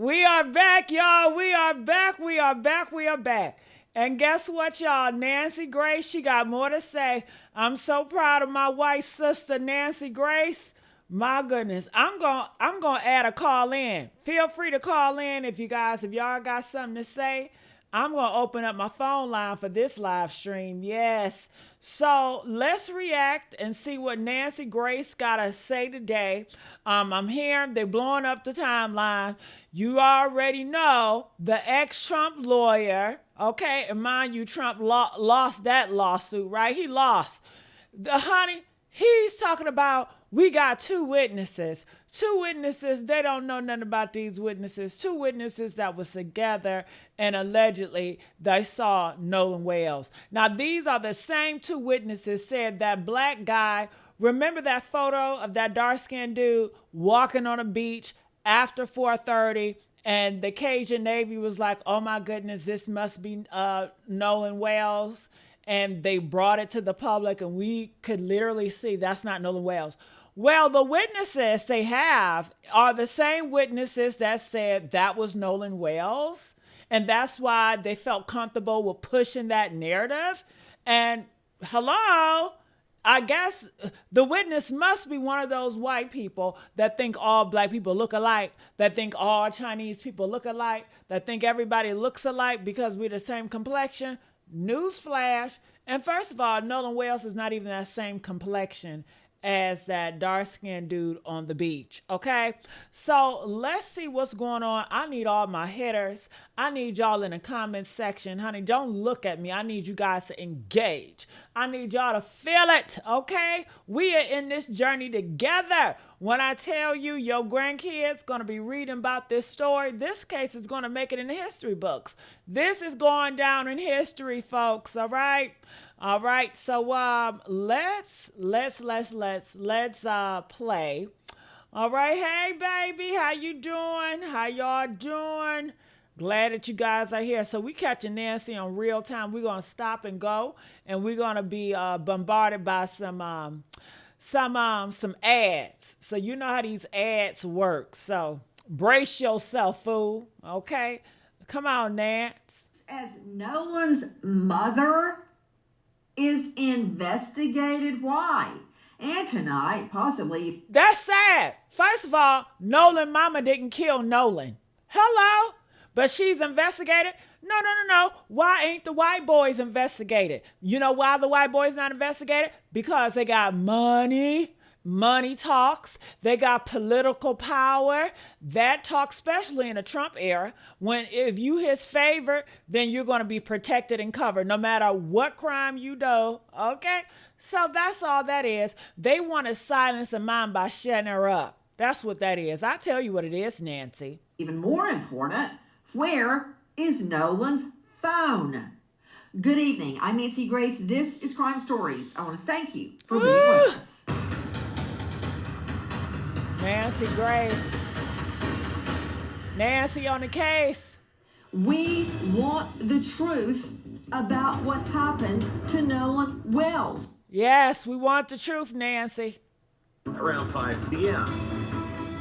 We are back, y'all. We are back. We are back. We are back. And guess what, y'all? Nancy Grace, she got more to say. I'm so proud of my white sister, Nancy Grace. My goodness. I'm gonna add a call in. Feel free to call in if y'all got something to say. I'm going to open up my phone line for this live stream. Yes. So let's react and see what Nancy Grace got to say today. I'm hearing they're blowing up the timeline. You already know the ex-Trump lawyer. Okay. And mind you, Trump lost that lawsuit, right? He lost. Honey, he's talking about we got two witnesses. Two witnesses, they don't know nothing about these witnesses. Two witnesses that was together and allegedly they saw Nolan Wales. Now, these are the same two witnesses said that black guy, remember that photo of that dark-skinned dude walking on a beach after 4:30 and the Cajun Navy was like, oh my goodness, this must be Nolan Wales. And they brought it to the public and we could literally see that's not Nolan Wales. Well, the witnesses they have are the same witnesses that said that was Nolan Wales. And that's why they felt comfortable with pushing that narrative. And hello, I guess the witness must be one of those white people that think all black people look alike, that think all Chinese people look alike, that think everybody looks alike because we're the same complexion. Newsflash. And first of all, Nolan Wales is not even that same complexion as that dark-skinned dude on the beach, okay? So let's see what's going on. I need all my hitters. I need y'all in the comment section. Honey, don't look at me. I need you guys to engage. I need y'all to feel it, okay? We are in this journey together. When I tell you your grandkids going to be reading about this story, this case is going to make it in the history books. This is going down in history, folks, all right? All right, so let's play. All right, hey baby, how you doing? How y'all doing? Glad that you guys are here. So we catching Nancy on real time. We're gonna stop and go, and we're gonna be bombarded by some ads. So you know how these ads work. So brace yourself, fool. Okay, come on, Nance. As Nolan's mother is investigated. Why? And tonight, possibly. That's sad. First of all, Nolan mama didn't kill Nolan. Hello? But she's investigated? No. Why ain't the white boys investigated? You know why the white boys not investigated? Because they got money. Money talks. They got political power. That talks, especially in the Trump era, when if you his favorite, then you're going to be protected and covered no matter what crime you do. Okay? So that's all that is. They want to silence a mind by shutting her up. That's what that is. I tell you what it is, Nancy. Even more important, where is Nolan's phone? Good evening. I'm Nancy Grace. This is Crime Stories. I want to thank you for being with us. Nancy Grace. Nancy on the case. We want the truth about what happened to Nolan Wales. Yes, we want the truth, Nancy. Around 5 p.m.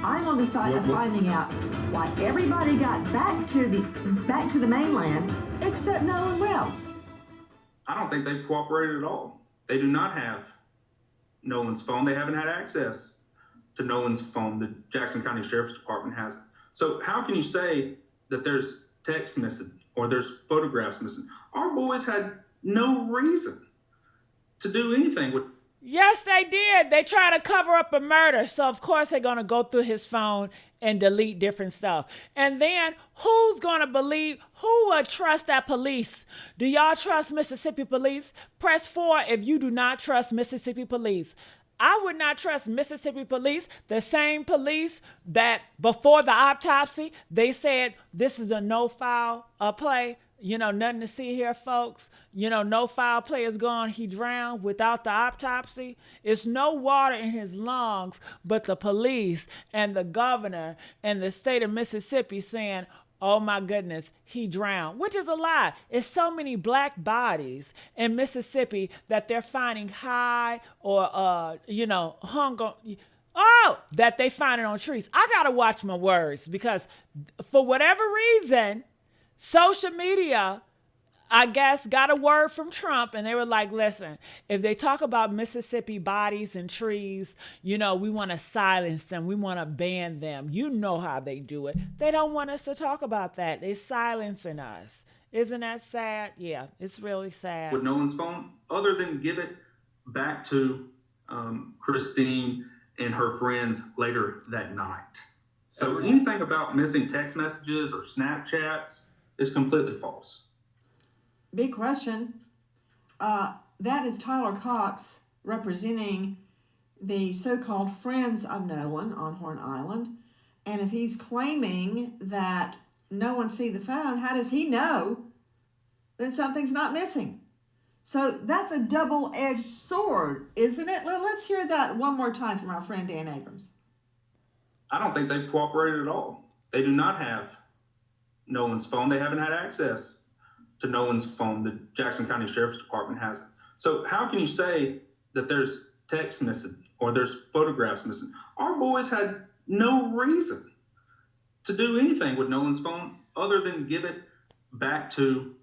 I'm on the side of finding out why everybody got back to the mainland except Nolan Wales. I don't think they've cooperated at all. They do not have Nolan's phone. They haven't had access to Nolan's phone. The Jackson County Sheriff's Department has it. So how can you say that there's text missing or there's photographs missing? Our boys had no reason to do anything with. Yes, they did. They tried to cover up a murder. So, of course, they're going to go through his phone and delete different stuff. And then who's going to believe, who would trust that police? Do y'all trust Mississippi police? Press 4 if you do not trust Mississippi police. I would not trust Mississippi police, the same police that before the autopsy, they said this is a no foul play. You know, nothing to see here, folks. You know, no foul play is gone. He drowned without the autopsy. It's no water in his lungs, but the police and the governor and the state of Mississippi saying, oh my goodness, he drowned, which is a lie. It's so many black bodies in Mississippi that they're finding high or, hung on. Oh, that they find it on trees. I got to watch my words because for whatever reason, social media, I guess, got a word from Trump and they were like, listen, if they talk about Mississippi bodies and trees, we want to silence them. We want to ban them. You know how they do it. They don't want us to talk about that. They're silencing us. Isn't that sad? Yeah, it's really sad. With Nolan's phone, other than give it back to Christine and her friends later that night. So anything about missing text messages or Snapchats is completely false. Big question. That is Tyler Cox representing the so-called friends of Nolan on Horn Island. And if he's claiming that no one see the phone, how does he know that something's not missing? So that's a double-edged sword, isn't it? Let's hear that one more time from our friend Dan Abrams. I don't think they've cooperated at all. They do not have Nolan's phone. They haven't had access to Nolan's phone. The Jackson County Sheriff's Department hasn't. So how can you say that there's text missing or there's photographs missing? Our boys had no reason to do anything with Nolan's phone other than give it back to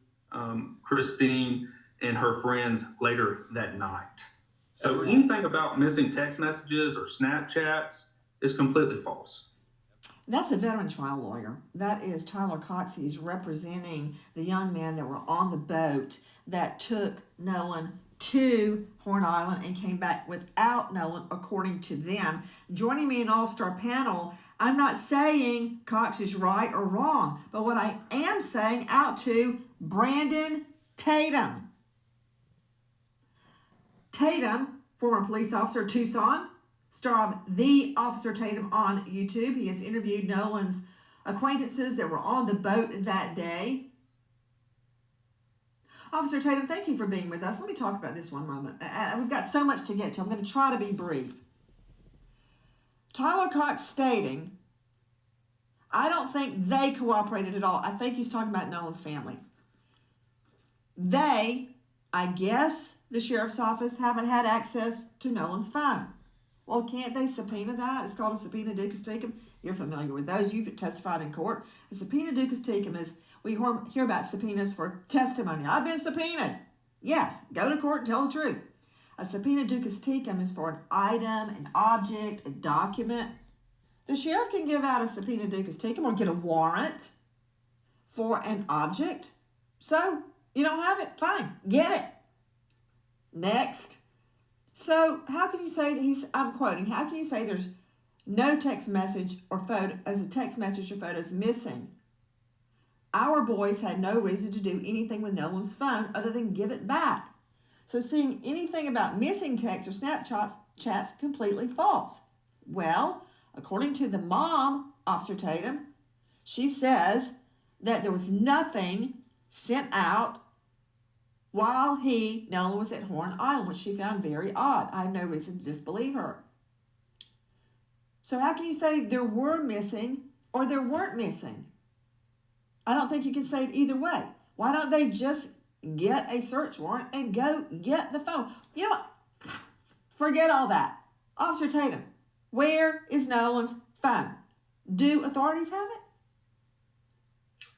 Christine and her friends later that night. So anything about missing text messages or Snapchats is completely false. That's a veteran trial lawyer. That is Tyler Cox. He's representing the young men that were on the boat that took Nolan to Horn Island and came back without Nolan, according to them. Joining me in All-Star Panel, I'm not saying Cox is right or wrong, but what I am saying out to Brandon Tatum. Tatum, former police officer, Tucson, star of The Officer Tatum on YouTube. He has interviewed Nolan's acquaintances that were on the boat that day. Officer Tatum, thank you for being with us. Let me talk about this one moment. We've got so much to get to. I'm going to try to be brief. Tyler Cox stating, I don't think they cooperated at all. I think he's talking about Nolan's family. They, I guess the sheriff's office, haven't had access to Nolan's phone. Well, can't they subpoena that? It's called a subpoena ducis tecum. You're familiar with those. You've testified in court. A subpoena ducis tecum is, we hear about subpoenas for testimony. I've been subpoenaed. Yes, go to court and tell the truth. A subpoena ducis tecum is for an item, an object, a document. The sheriff can give out a subpoena ducis tecum or get a warrant for an object. So, you don't have it? Fine, get it. Next. So, how can you say, I'm quoting, how can you say there's no text message or photo, as a text message or photos missing? Our boys had no reason to do anything with Nolan's phone other than give it back. So seeing anything about missing text or Snapchats completely false. Well, according to the mom, Officer Tatum, she says that there was nothing sent out while Nolan was at Horn Island, which she found very odd. I have no reason to disbelieve her. So how can you say there were missing or there weren't missing? I don't think you can say it either way. Why don't they just get a search warrant and go get the phone? You know what? Forget all that. Officer Tatum, where is Nolan's phone? Do authorities have it?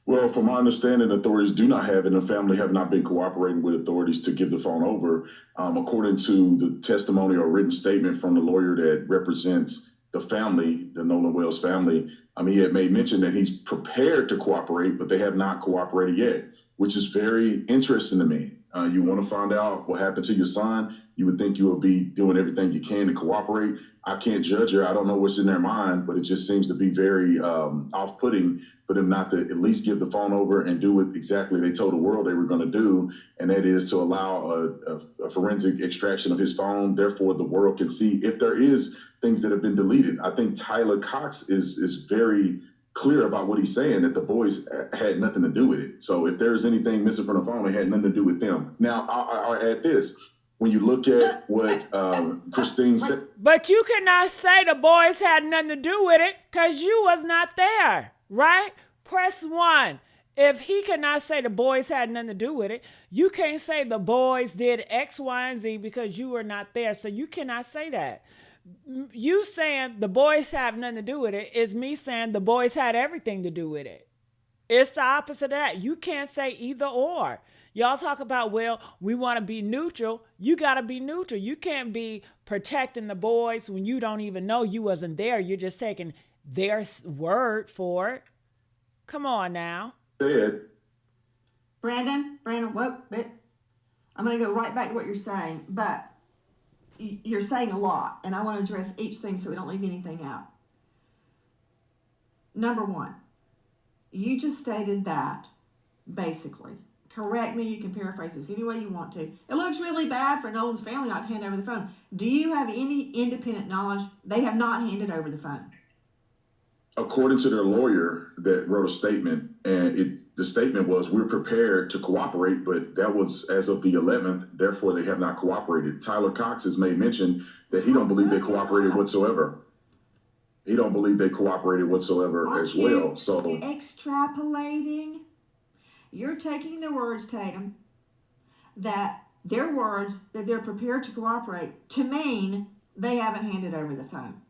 Well, from my understanding, authorities do not have it, and the family have not been cooperating with authorities to give the phone over. According to the testimony or written statement from the lawyer that represents the family, the Nolan Wells family, he had made mention that he's prepared to cooperate, but they have not cooperated yet, which is very interesting to me. You want to find out what happened to your son. You would think you would be doing everything you can to cooperate. I can't judge her. I don't know what's in their mind, but it just seems to be very off-putting for them not to at least give the phone over and do what exactly they told the world they were going to do, and that is to allow a forensic extraction of his phone. Therefore, the world can see if there is things that have been deleted. I think Tyler Cox is very clear about what he's saying, that the boys had nothing to do with it. So if there's anything missing from the phone, it had nothing to do with them. Now, I'll add this. When you look at what Christine said. But you cannot say the boys had nothing to do with it because you was not there, right? Press 1. If he cannot say the boys had nothing to do with it, you can't say the boys did X, Y, and Z because you were not there. So you cannot say that. You saying the boys have nothing to do with it is me saying the boys had everything to do with it. It's the opposite of that. You can't say either or. Y'all talk about, well, we want to be neutral. You got to be neutral. You can't be protecting the boys when you don't even know you wasn't there. You're just taking their word for it. Come on now. Said, Brandon, whoa, I'm going to go right back to what you're saying, but you're saying a lot, and I want to address each thing so we don't leave anything out. Number one, you just stated that, basically. Correct me, you can paraphrase this any way you want to. It looks really bad for Nolan's family not to hand over the phone. Do you have any independent knowledge they have not handed over the phone? according to their lawyer that wrote a statement, and the statement was, we're prepared to cooperate, but that was as of the 11th, therefore they have not cooperated. Tyler Cox has made mention that he don't believe they cooperated whatsoever. He don't believe they cooperated whatsoever as well. So extrapolating, you're taking the words, Tatum, that their words that they're prepared to cooperate to mean they haven't handed over the phone.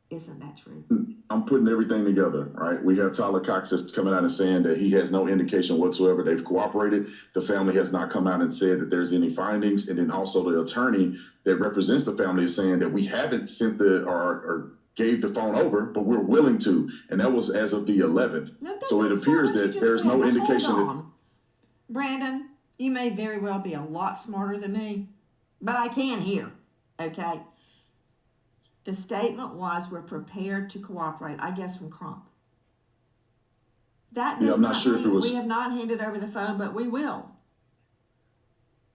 Isn't that true? I'm putting everything together, right? We have Tyler Cox that's coming out and saying that he has no indication whatsoever they've cooperated. The family has not come out and said that there's any findings. And then also the attorney that represents the family is saying that we haven't sent or gave the phone over, but we're willing to. And that was as of the 11th. No, so it appears that there's no indication that... Brandon, you may very well be a lot smarter than me, but I can hear, okay? The statement was, we're prepared to cooperate, I guess from Crump. That does I'm not not sure if it mean was... we have not handed over the phone, but we will.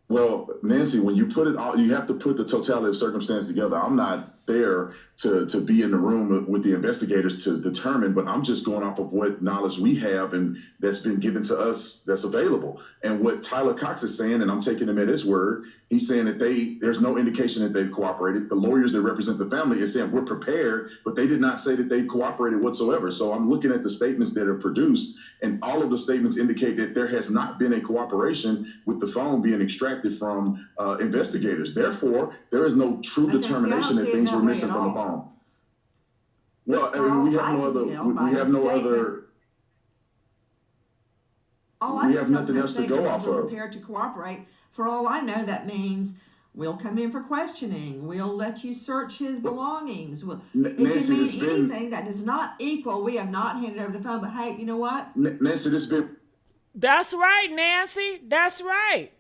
Well, Nancy, when you put it all, you have to put the totality of circumstance together. I'm not there to be in the room with the investigators to determine, but I'm just going off of what knowledge we have and that's been given to us that's available. And what Tyler Cox is saying, and I'm taking him at his word, he's saying that there's no indication that they've cooperated. The lawyers that represent the family is saying we're prepared, but they did not say that they cooperated whatsoever. So I'm looking at the statements that are produced, and all of the statements indicate that there has not been a cooperation with the phone being extracted from investigators. Therefore, there is no true determination that things were missing from the phone. Well, I mean, we have no other. We have no other. We have nothing else to go off of. Prepared to cooperate. For all I know, that means we'll come in for questioning. We'll let you search his belongings. It Nancy, can mean anything that does not equal. We have not handed over the phone. But hey, you know what? Nancy, this been. That's right, Nancy. That's right.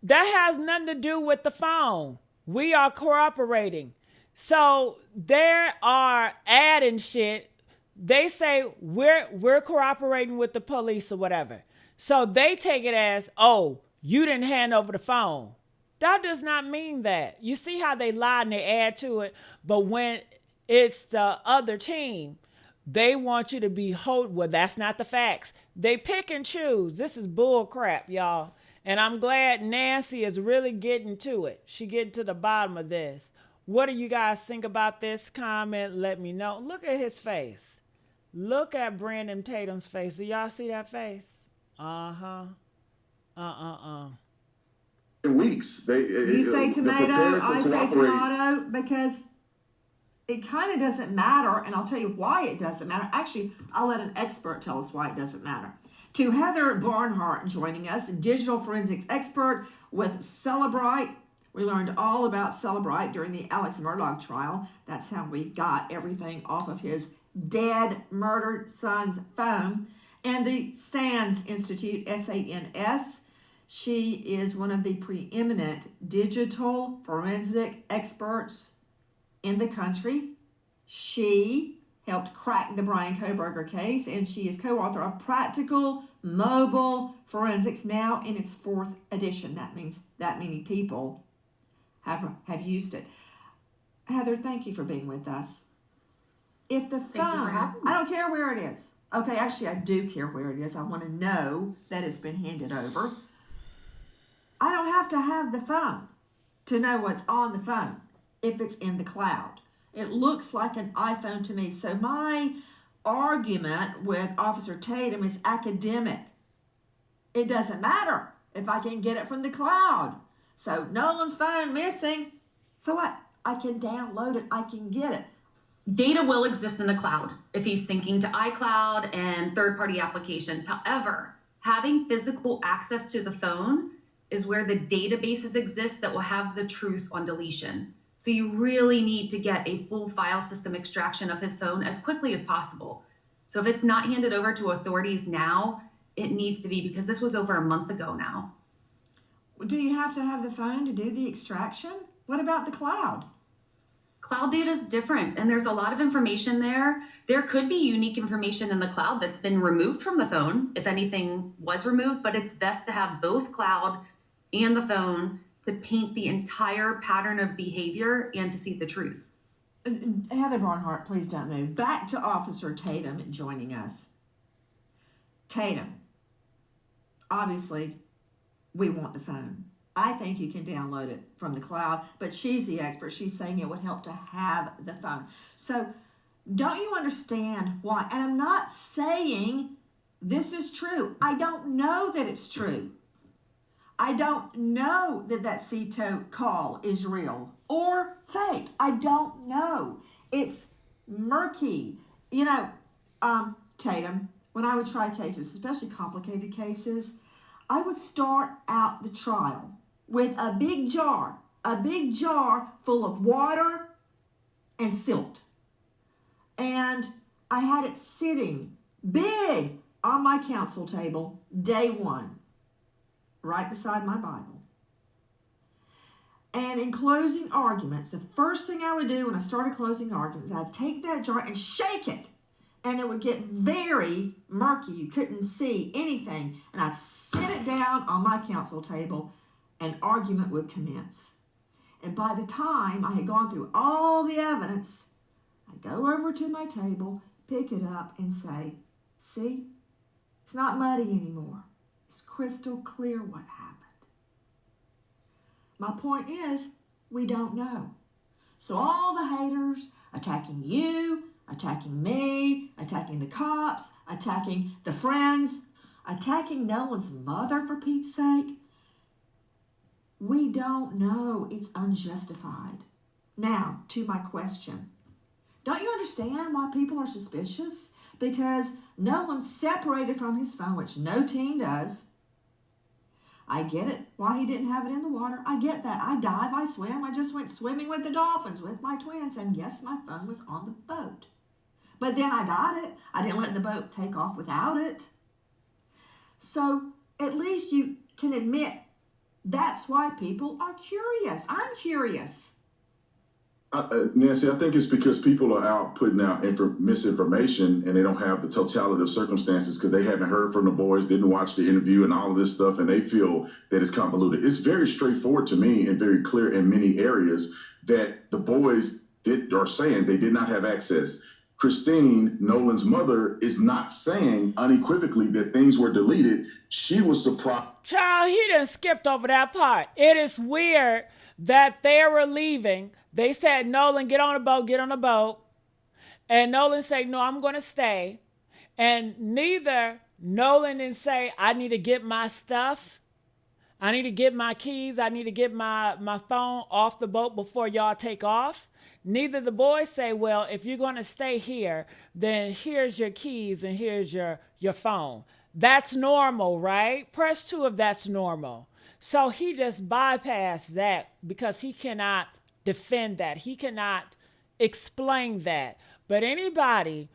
That has nothing to do with the phone. We are cooperating. So they are adding shit. They say we're cooperating with the police or whatever. So they take it as, oh, you didn't hand over the phone. That does not mean that. You see how they lie and they add to it. But when it's the other team, they want you to be well, that's not the facts. They pick and choose. This is bull crap, y'all. And I'm glad Nancy is really getting to it. She getting to the bottom of this. What do you guys think about this comment? Let me know. Look at his face. Look at Brandon Tatum's face. Do y'all see that face? Weeks. You say tomato, I say tomato, because it kind of doesn't matter, and I'll tell you why it doesn't matter. Actually, I'll let an expert tell us why it doesn't matter. To Heather Barnhart joining us, digital forensics expert with Celebrite. We learned all about Celebrite during the Alex Murdaugh trial. That's how we got everything off of his dead, murdered son's phone. And the SANS Institute, S-A-N-S. She is one of the preeminent digital forensic experts in the country. She helped crack the Brian Kohberger case, and she is co-author of Practical Mobile Forensics, now in its 4th edition. That means that many people have used it. Heather, thank you for being with us. If the phone, I don't care where it is. Okay, actually, I do care where it is. I want to know that it's been handed over. I don't have to have the phone to know what's on the phone if it's in the cloud. It looks like an iPhone to me. So my argument with Officer Tatum is academic. It doesn't matter if I can get it from the cloud. So Nolan's phone missing. So what? I can download it. I can get it. Data will exist in the cloud if he's syncing to iCloud and third-party applications. However, having physical access to the phone is where the databases exist that will have the truth on deletion. So you really need to get a full file system extraction of his phone as quickly as possible. So if it's not handed over to authorities now, it needs to be, because this was over a month ago now. Do you have to have the phone to do the extraction? What about the cloud? Cloud data is different, and there's a lot of information there. There could be unique information in the cloud that's been removed from the phone, if anything was removed, but it's best to have both cloud and the phone to paint the entire pattern of behavior and to see the truth. Heather Barnhart, please don't move. Back to Officer Tatum joining us. Tatum, obviously, we want the phone. I think you can download it from the cloud, but she's the expert. She's saying it would help to have the phone. So don't you understand why? And I'm not saying this is true. I don't know that it's true. I don't know that that CTO call is real or fake. I don't know. It's murky. You know, Tatum, when I would try cases, especially complicated cases, I would start out the trial with a big jar full of water and silt. And I had it sitting big on my counsel table day one, right beside my Bible. And in closing arguments, the first thing I would do when I started closing arguments, I'd take that jar and shake it. And it would get very murky. You couldn't see anything. And I'd sit it down on my counsel table and argument would commence. And by the time I had gone through all the evidence, I'd go over to my table, pick it up and say, see, it's not muddy anymore. It's crystal clear what happened. My point is, we don't know. So all the haters attacking you, attacking me, attacking the cops, attacking the friends, attacking Nolan's mother, for Pete's sake. We don't know. It's unjustified. Now, to my question. Don't you understand why people are suspicious? Because Nolan's separated from his phone, which no teen does. I get it, why he didn't have it in the water. I get that. I dive, I swim. I just went swimming with the dolphins with my twins. And yes, my phone was on the boat. But then I got it. I didn't let the boat take off without it. So at least you can admit that's why people are curious. I'm curious. Nancy, I think it's because people are out putting out misinformation and they don't have the totality of circumstances because they haven't heard from the boys, didn't watch the interview and all of this stuff, and they feel that it's convoluted. It's very straightforward to me and very clear in many areas that the boys are saying they did not have access. Christine, Nolan's mother, is not saying unequivocally that things were deleted. She was surprised. Child, he done skipped over that part. It is weird that they were leaving. They said, Nolan, get on the boat, get on the boat. And Nolan said, no, I'm going to stay. And neither Nolan didn't say, I need to get my stuff. I need to get my keys. I need to get my phone off the boat before y'all take off. Neither the boys say, well, if you're going to stay here, then here's your keys and here's your phone. That's normal, right? Press 2 if that's normal. So he just bypassed that because he cannot defend that. He cannot explain that. But anybody,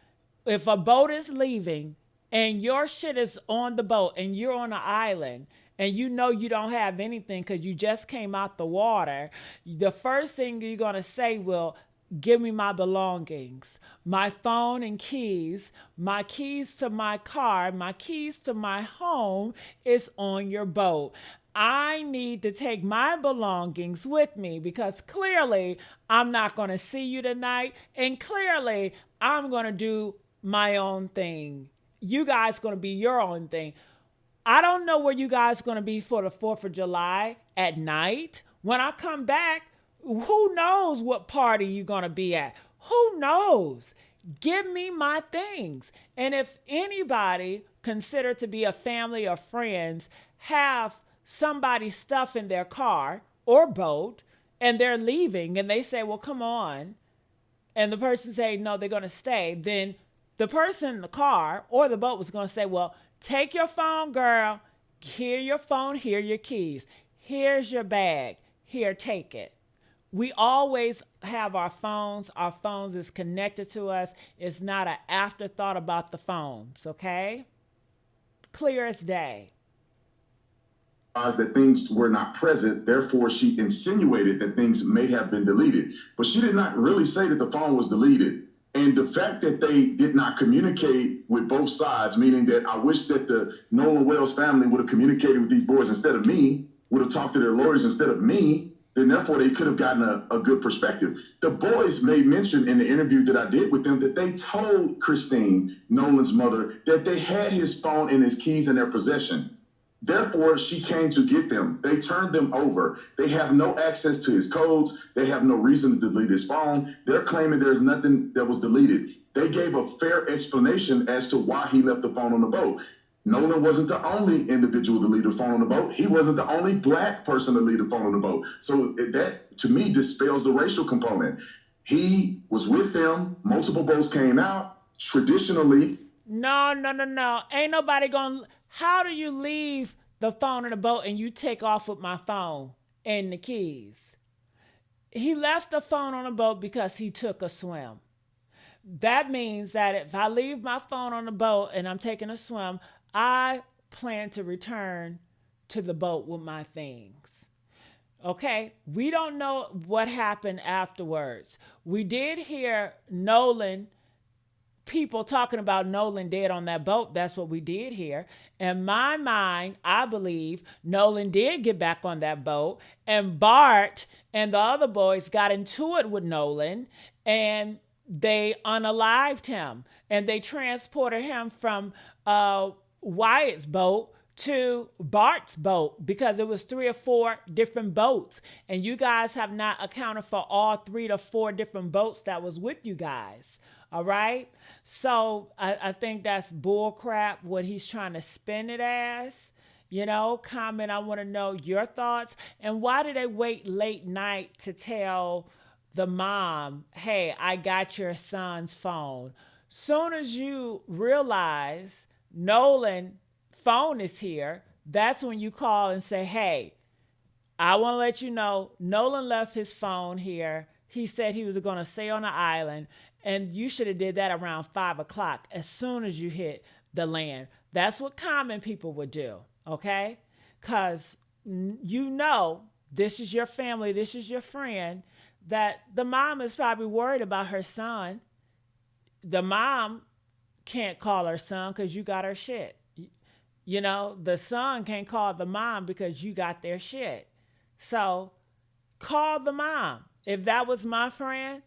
if a boat is leaving and your shit is on the boat and you're on an island and you know you don't have anything because you just came out the water, the first thing you're going to say will, give me my belongings, my phone and keys, my keys to my car, my keys to my home is on your boat. I need to take my belongings with me because clearly I'm not going to see you tonight. And clearly I'm going to do my own thing. You guys going to be your own thing. I don't know where you guys going to be for the 4th of July at night. When I come back, who knows what party you're going to be at? Who knows? Give me my things. And if anybody considered to be a family or friends have somebody's stuff in their car or boat and they're leaving and they say, well, come on, and the person say, no, they're going to stay, then the person in the car or the boat was going to say, well, take your phone, girl. Here your phone, here your keys. Here's your bag. Here, take it. We always have our phones. Our phones is connected to us. It's not an afterthought about the phones, okay? Clear as day. That things were not present, therefore she insinuated that things may have been deleted. But she did not really say that the phone was deleted. And the fact that they did not communicate with both sides, meaning that I wish that the Nolan Wells family would have communicated with these boys instead of me, would have talked to their lawyers instead of me, then therefore they could have gotten a good perspective. The boys made mention in the interview that I did with them that they told Christine, Nolan's mother, that they had his phone and his keys in their possession. Therefore, she came to get them. They turned them over. They have no access to his codes. They have no reason to delete his phone. They're claiming there's nothing that was deleted. They gave a fair explanation as to why he left the phone on the boat. Nolan wasn't the only individual to leave the phone on the boat. He wasn't the only black person to leave the phone on the boat. So that, to me, dispels the racial component. He was with them. Multiple boats came out. Traditionally, No. Ain't nobody gonna. How do you leave the phone in the boat and you take off with my phone and the keys? He left the phone on the boat because he took a swim. That means that if I leave my phone on the boat and I'm taking a swim, I plan to return to the boat with my things. Okay, we don't know what happened afterwards. We did hear people talking about Nolan dead on that boat. That's what we did hear. In my mind, I believe Nolan did get back on that boat, and Bart and the other boys got into it with Nolan, and they unalived him, and they transported him from Wyatt's boat to Bart's boat because it was 3 or 4 different boats, and you guys have not accounted for all 3 to 4 different boats that was with you guys. All right. So I think that's bull crap what he's trying to spin it as. Comment. I want to know your thoughts. And why did they wait late night to tell the mom, hey, I got your son's phone? Soon as you realize Nolan phone is here, that's when you call and say, hey, I want to let you know Nolan left his phone here. He said he was going to stay on the island, and you should have did that around 5 o'clock as soon as you hit the land. That's what common people would do, okay? Because this is your family, this is your friend, that the mom is probably worried about her son. The mom can't call her son because you got her shit. The son can't call the mom because you got their shit. So call the mom. If that was my friend,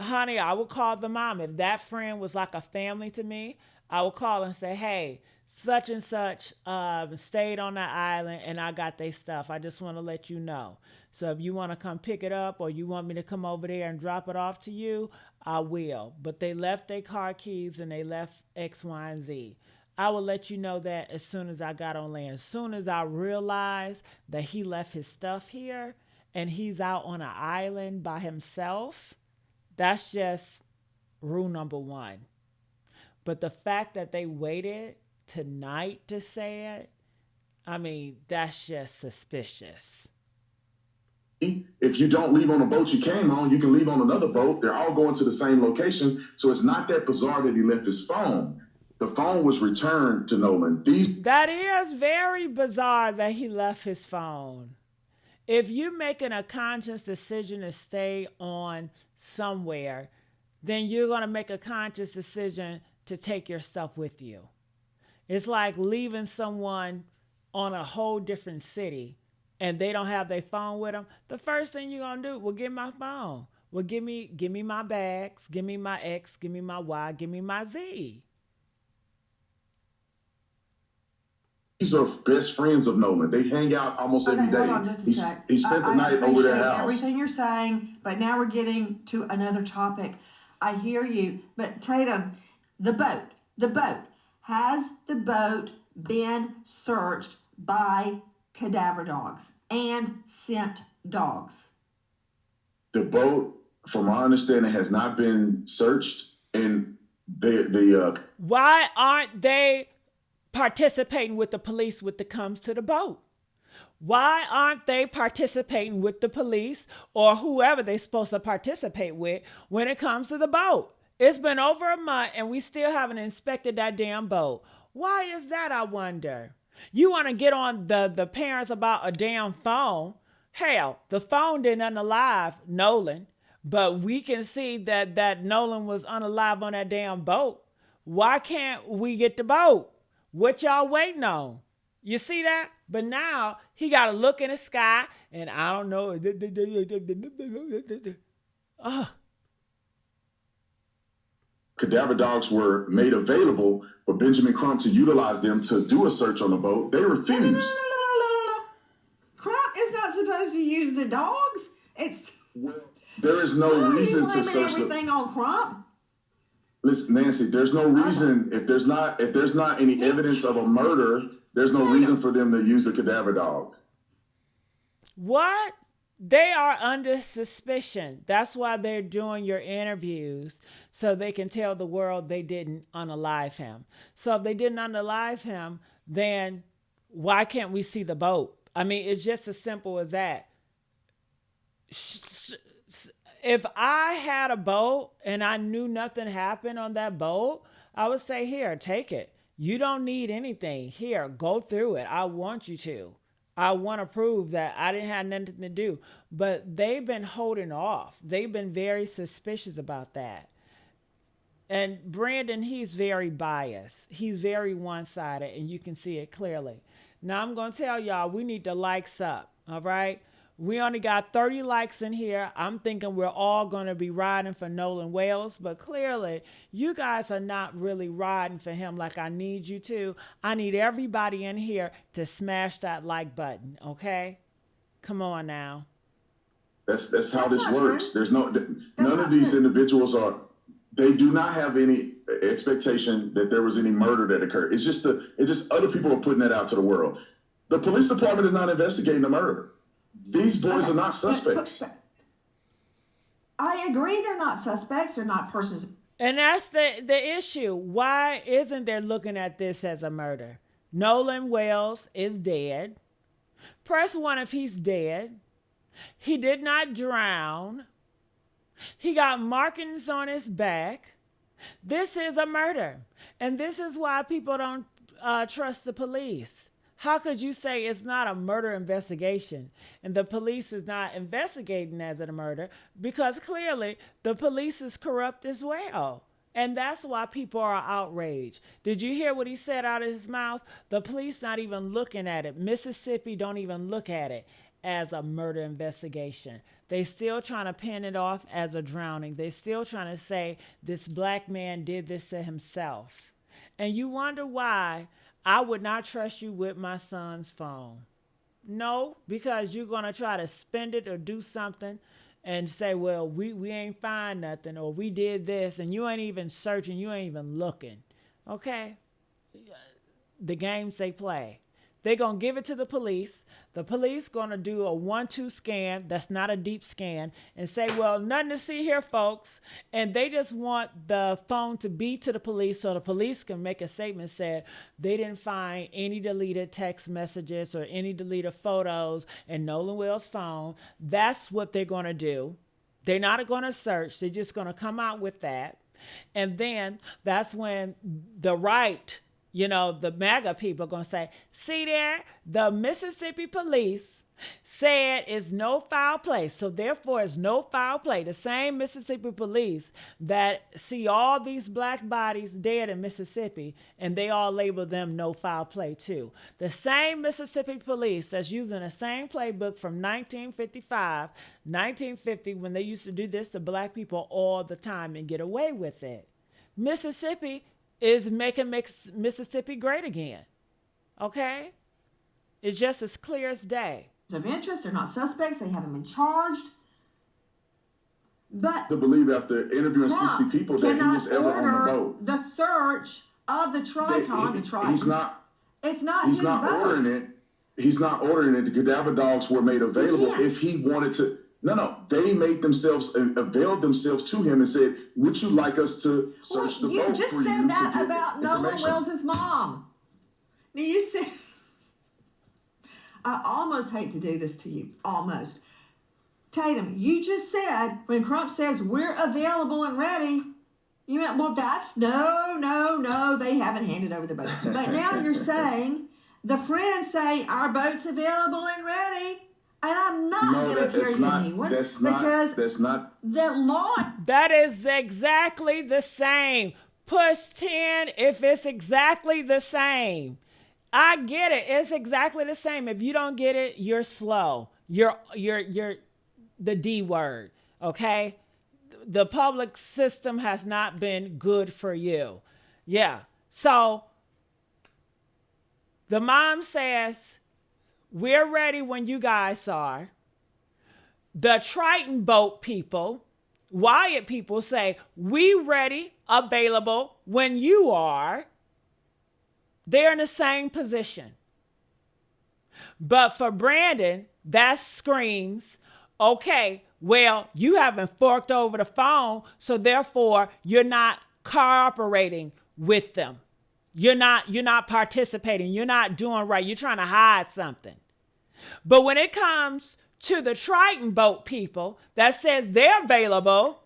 honey, I would call the mom. If that friend was like a family to me, I would call and say, hey, such and such stayed on that island and I got their stuff. I just want to let you know. So if you want to come pick it up or you want me to come over there and drop it off to you, I will. But they left their car keys and they left X, Y, and Z. I will let you know that as soon as I got on land. As soon as I realized that he left his stuff here and he's out on an island by himself, that's just rule number 1. But the fact that they waited tonight to say it, that's just suspicious. If you don't leave on a boat you came on, you can leave on another boat. They're all going to the same location. So it's not that bizarre that he left his phone. The phone was returned to Nolan. That is very bizarre that he left his phone. If you're making a conscious decision to stay on somewhere, then you're going to make a conscious decision to take your stuff with you. It's like leaving someone on a whole different city and they don't have their phone with them. The first thing you're going to do, well, give my phone. Well, give me my bags, give me my X, give me my Y, give me my Z. These are best friends of Nolan. They hang out almost every day. Hold on just a sec. He spent the night over their house. Everything you're saying, but now we're getting to another topic. I hear you, but Tatum, the boat. Has the boat been searched by cadaver dogs and scent dogs? The boat, from my understanding, has not been searched, and Why aren't they participating with the police when it comes to the boat? Why aren't they participating with the police or whoever they're supposed to participate with when it comes to the boat? It's been over a month and we still haven't inspected that damn boat. Why is that, I wonder? You want to get on the parents about a damn phone. Hell, the phone didn't unalive Nolan, but we can see that Nolan was unalive on that damn boat. Why can't we get the boat? What y'all waiting on? You see that? But now he got to look in the sky and I don't know. cadaver dogs were made available for Benjamin Crump to utilize them to do a search on the boat. They refused. No. Crump is not supposed to use the dogs. It's Well, there is no reason to blaming search everything on Crump. Listen, Nancy, there's no reason if there's not any evidence of a murder, there's no reason for them to use a cadaver dog. What? They are under suspicion. That's why they're doing your interviews so they can tell the world they didn't unalive him. So if they didn't unalive him, then why can't we see the boat? I mean, it's just as simple as that. If I had a boat and I knew nothing happened on that boat, I would say, here, take it. You don't need anything. Here, go through it. I want you to. I want to prove that I didn't have nothing to do. But they've been holding off. They've been very suspicious about that. And Brandon, he's very biased. He's very one-sided, and you can see it clearly. Now, I'm going to tell y'all, we need the likes up, all right? We only got 30 likes in here. I'm thinking we're all going to be riding for Nolan Wales, but clearly you guys are not really riding for him like I need you to. I need everybody in here to smash that like button, okay? Come on now. That's how this not works. true. There's none of these individuals they do not have any expectation that there was any murder that occurred. It's just other people are putting that out to the world. The police department is not investigating the murder. These boys are not suspects. I agree they're not suspects. They're not persons. And that's the issue. Why isn't they looking at this as a murder? Nolan Wales is dead. Press 1 if he's dead. He did not drown. He got markings on his back. This is a murder. And this is why people don't trust the police. How could you say it's not a murder investigation and the police is not investigating as a murder? Because clearly the police is corrupt as well. And that's why people are outraged. Did you hear what he said out of his mouth? The police not even looking at it. Mississippi don't even look at it as a murder investigation. They still trying to pin it off as a drowning. They still trying to say this black man did this to himself. And you wonder why I would not trust you with my son's phone. No, because you're going to try to spend it or do something and say, well, we ain't find nothing or we did this and you ain't even searching, you ain't even looking. Okay? The games they play. They're going to give it to the police. The police going to do a 1-2 scan. That's not a deep scan. And say, well, nothing to see here, folks. And they just want the phone to be to the police so the police can make a statement said they didn't find any deleted text messages or any deleted photos in Nolan Wales' phone. That's what they're going to do. They're not going to search. They're just going to come out with that. And then that's when the right... the MAGA people are going to say, see there, the Mississippi police said it's no foul play. So therefore it's no foul play. The same Mississippi police that see all these black bodies dead in Mississippi and they all label them no foul play too. The same Mississippi police that's using the same playbook from 1955, 1950 when they used to do this to black people all the time and get away with it. Mississippi is making Mississippi great again. Okay? It's just as clear as day. Of interest, they're not suspects. They haven't been charged. But To believe after interviewing 60 people that he was ever on the boat. The search of the Triton. He's not. It's not He's his not boat. ordering it. He's not ordering it. The cadaver dogs were made available can't. if he wanted to. No. they made themselves availed themselves to him and said, "Would you like us to search the you boat just for said you that to get about Nolan information?" Wells' mom. Now you said, I almost hate to do this to you. Almost. Tatum, you just said when Crump says we're available and ready, you meant, well, that's no, they haven't handed over the boat. But now you're saying the friends say our boat's available and ready, and I'm not No, going to tear you a new one that's because not. the law. That is exactly the same. Push 10 if it's exactly the same. I get it. It's exactly the same. If you don't get it, you're slow. You're the D word, okay? The public system has not been good for you. Yeah. So the mom says, we're ready when you guys are. The Triton boat people, Wyatt people say, we ready, available when you are. They're in the same position. But for Brandon, that screams, okay, well, you haven't forked over the phone, so therefore you're not cooperating with them. You're not participating. You're not doing right. You're trying to hide something. But when it comes to the Triton boat people that says they're available,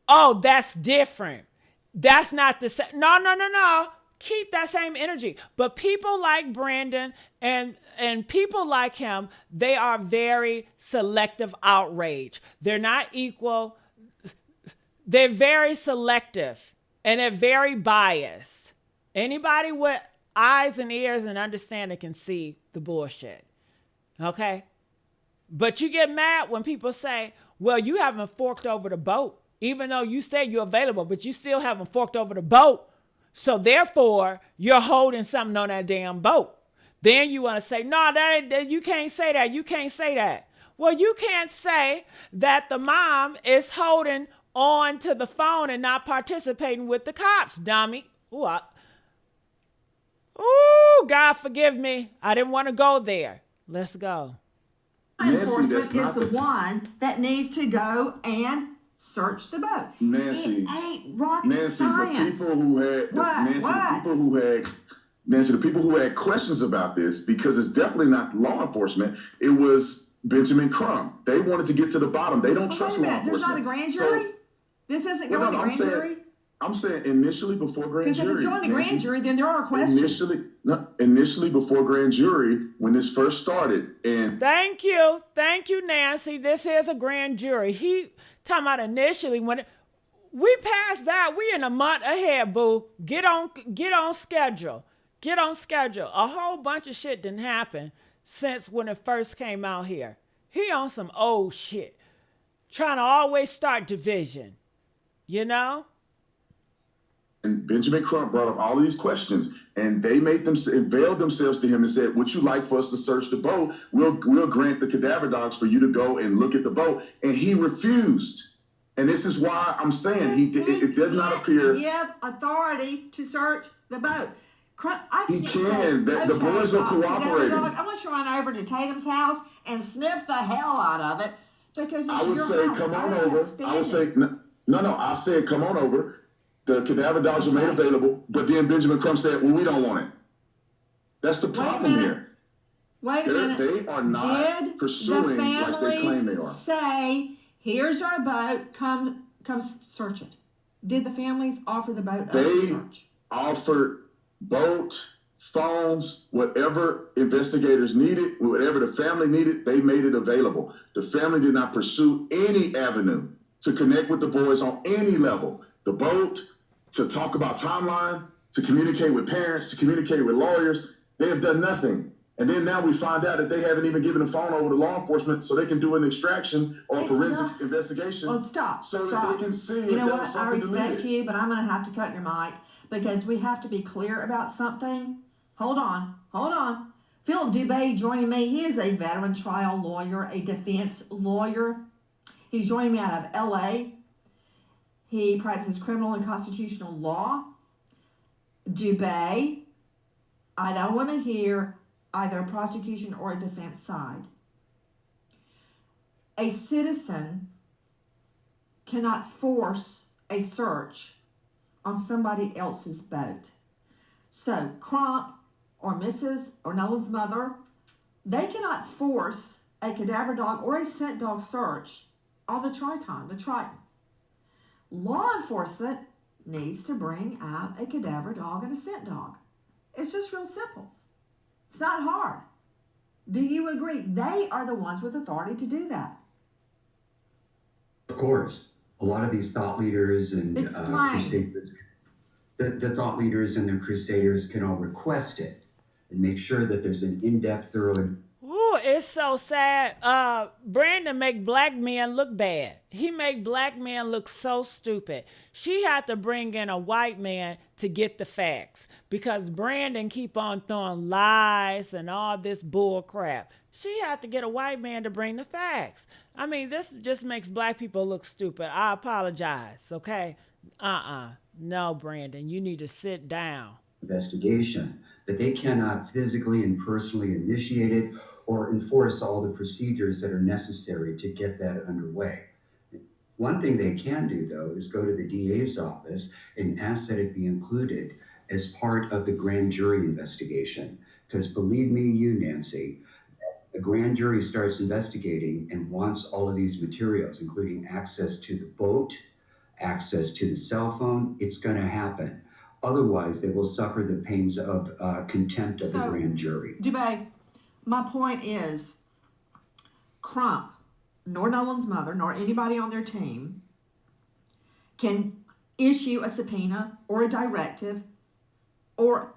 oh, that's different. That's not the same. No. Keep that same energy. But people like Brandon and people like him, they are very selective outrage. They're not equal. They're very selective and they're very biased. Anybody with eyes and ears and understanding can see the bullshit. Okay? But you get mad when people say, well, you haven't forked over the boat, even though you said you're available, but you still haven't forked over the boat. So therefore, you're holding something on that damn boat. Then you want to say, no, you can't say that. You can't say that. Well, you can't say that the mom is holding on to the phone and not participating with the cops, dummy. Ooh, God forgive me. I didn't want to go there. Let's go. Enforcement is the one that needs to go and search the boat. Nancy, it ain't rocket science. The people who had questions about this, because it's definitely not law enforcement, it was Benjamin Crump. They wanted to get to the bottom. They don't trust law enforcement. There's not a grand jury? This isn't going to grand jury? I'm saying initially before grand jury. Because if it's going to grand jury, then there are questions. Initially before grand jury, when this first started, and Thank you, Nancy. This is a grand jury. He talking about initially when we passed that, we in a month ahead, boo. Get on schedule. Get on schedule. A whole bunch of shit didn't happen since when it first came out here. He on some old shit, trying to always start division, you know. And Benjamin Crump brought up all of these questions, and they availed themselves to him and said, would you like for us to search the boat? We'll grant the cadaver dogs for you to go and look at the boat. And he refused. And this is why I'm saying it does not appear. Give authority to search the boat. He can. The boys are cooperating. I want you to run over to Tatum's house and sniff the hell out of it, because I would say, come on over. I would say, no. I said, come on over. The cadaver dogs are made available, but then Benjamin Crump said, well, we don't want it. That's the problem here. Wait a minute. They are not pursuing like they claim they are. Say, here's our boat, come search it. Did the families offer the boat up to search? They offered boat, phones, whatever investigators needed, whatever the family needed, they made it available. The family did not pursue any avenue to connect with the boys on any level. The boat, to talk about timeline, to communicate with parents, to communicate with lawyers, they have done nothing. And then now we find out that they haven't even given a phone over to law enforcement so they can do an extraction or a forensic investigation. Well, stop. That they can see. You know what? I respect you, but I'm going to have to cut your mic because we have to be clear about something. Hold on. Philip Dubé joining me. He is a veteran trial lawyer, a defense lawyer. He's joining me out of LA. He practices criminal and constitutional law. Dubé, I don't want to hear either a prosecution or a defense side. A citizen cannot force a search on somebody else's boat. So Crump or Mrs. or Nolan's mother, they cannot force a cadaver dog or a scent dog search on the Triton. Law enforcement needs to bring out a cadaver dog and a scent dog. It's just real simple. It's not hard. Do you agree? They are the ones with authority to do that. Of course, a lot of these thought leaders and Explain. crusaders, the thought leaders and the crusaders can all request it and make sure that there's an in-depth, thorough. Ooh, it's so sad. Brandon make black men look bad. He make black men look so stupid. She had to bring in a white man to get the facts because Brandon keep on throwing lies and all this bull crap. She had to get a white man to bring the facts. I mean, this just makes black people look stupid. I apologize, okay? No, Brandon, you need to sit down. Investigation, but they cannot physically and personally initiate it or enforce all the procedures that are necessary to get that underway. One thing they can do, though, is go to the DA's office and ask that it be included as part of the grand jury investigation. Because believe me, Nancy, a grand jury starts investigating and wants all of these materials, including access to the boat, access to the cell phone, it's going to happen. Otherwise, they will suffer the pains of contempt of the grand jury. Dubé, my point is, Crump, nor Nolan's mother, nor anybody on their team can issue a subpoena or a directive or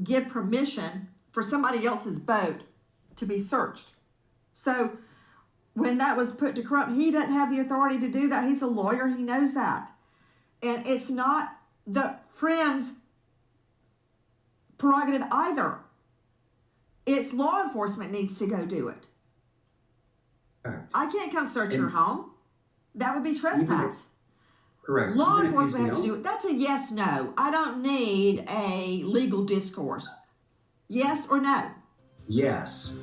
give permission for somebody else's boat to be searched. So when that was put to Crump, he doesn't have the authority to do that. He's a lawyer. He knows that. And it's not the friend's prerogative either. It's law enforcement needs to go do it. Correct. I can't come search your home. That would be trespass. Correct. Law enforcement has to do it. That's a yes, no. I don't need a legal discourse. Yes or no? Yes.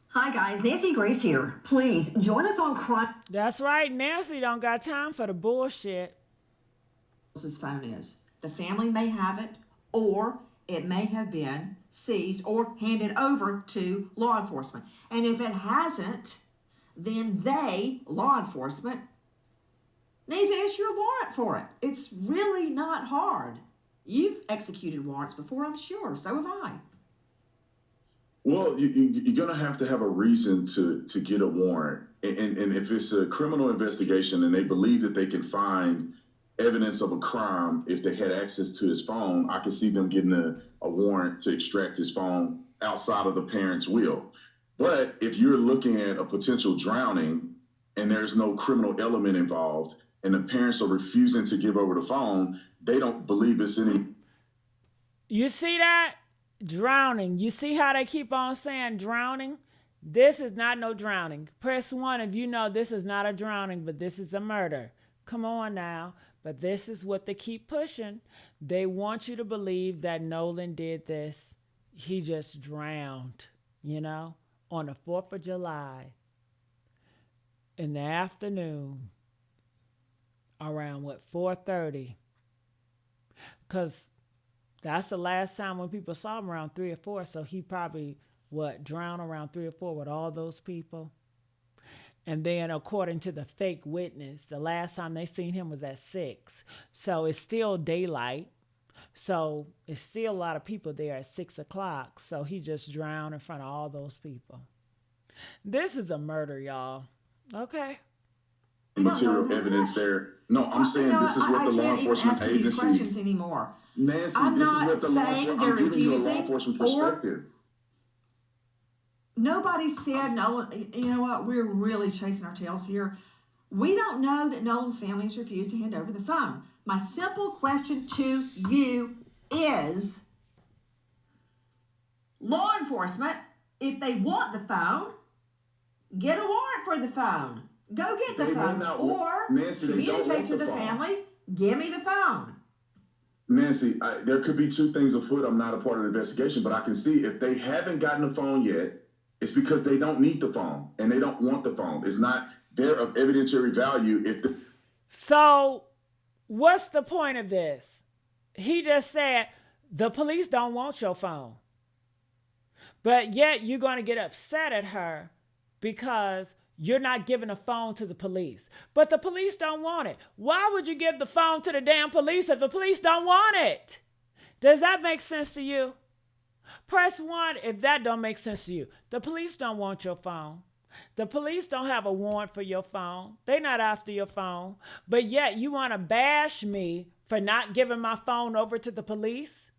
Hi guys, Nancy Grace here. Please join us on Crime. That's right, Nancy don't got time for the bullshit. His phone is. The family may have it, or it may have been seized or handed over to law enforcement. And if it hasn't, then they, law enforcement, need to issue a warrant for it. It's really not hard. You've executed warrants before, I'm sure. So have I. Well, you're going to have a reason to get a warrant. And if it's a criminal investigation and they believe that they can find evidence of a crime, if they had access to his phone, I can see them getting a warrant to extract his phone outside of the parent's will. But if you're looking at a potential drowning and there's no criminal element involved and the parents are refusing to give over the phone, they don't believe it's any. You see that? Drowning. You see how they keep on saying drowning? This is not no drowning. Press 1 if you know this is not a drowning, but this is a murder. Come on now. But this is what they keep pushing. They want you to believe that Nolan did this. He just drowned, on the 4th of July in the afternoon around 4:30. Because that's the last time when people saw him around 3 or 4. So he probably, drowned around 3 or 4 with all those people. And then according to the fake witness, the last time they seen him was at 6. So it's still daylight. So it's still a lot of people there at 6 o'clock. So he just drowned in front of all those people. This is a murder, y'all. Okay. Material evidence there. No, I'm saying this is what the law enforcement agency. These questions anymore. Nancy, I'm this not is what the saying I'm they're giving you a law refusing enforcement or- perspective. Nobody said Nolan. You know what? We're really chasing our tails here. We don't know that Nolan's family has refused to hand over the phone. My simple question to you is, law enforcement, if they want the phone, get a warrant for the phone. Go get the They may phone. not Or Nancy, they don't communicate want to the the phone. family, give me the phone. Nancy, there could be two things afoot. I'm not a part of the investigation, but I can see if they haven't gotten the phone yet It's because they don't need the phone and they don't want the phone. It's not there of evidentiary value if the. So what's the point of this? He just said the police don't want your phone. But yet you're going to get upset at her because you're not giving a phone to the police. But the police don't want it. Why would you give the phone to the damn police if the police don't want it? Does that make sense to you? Press 1 if that don't make sense to you. The police don't want your phone. The police don't have a warrant for your phone. They're not after your phone. But yet you want to bash me for not giving my phone over to the police?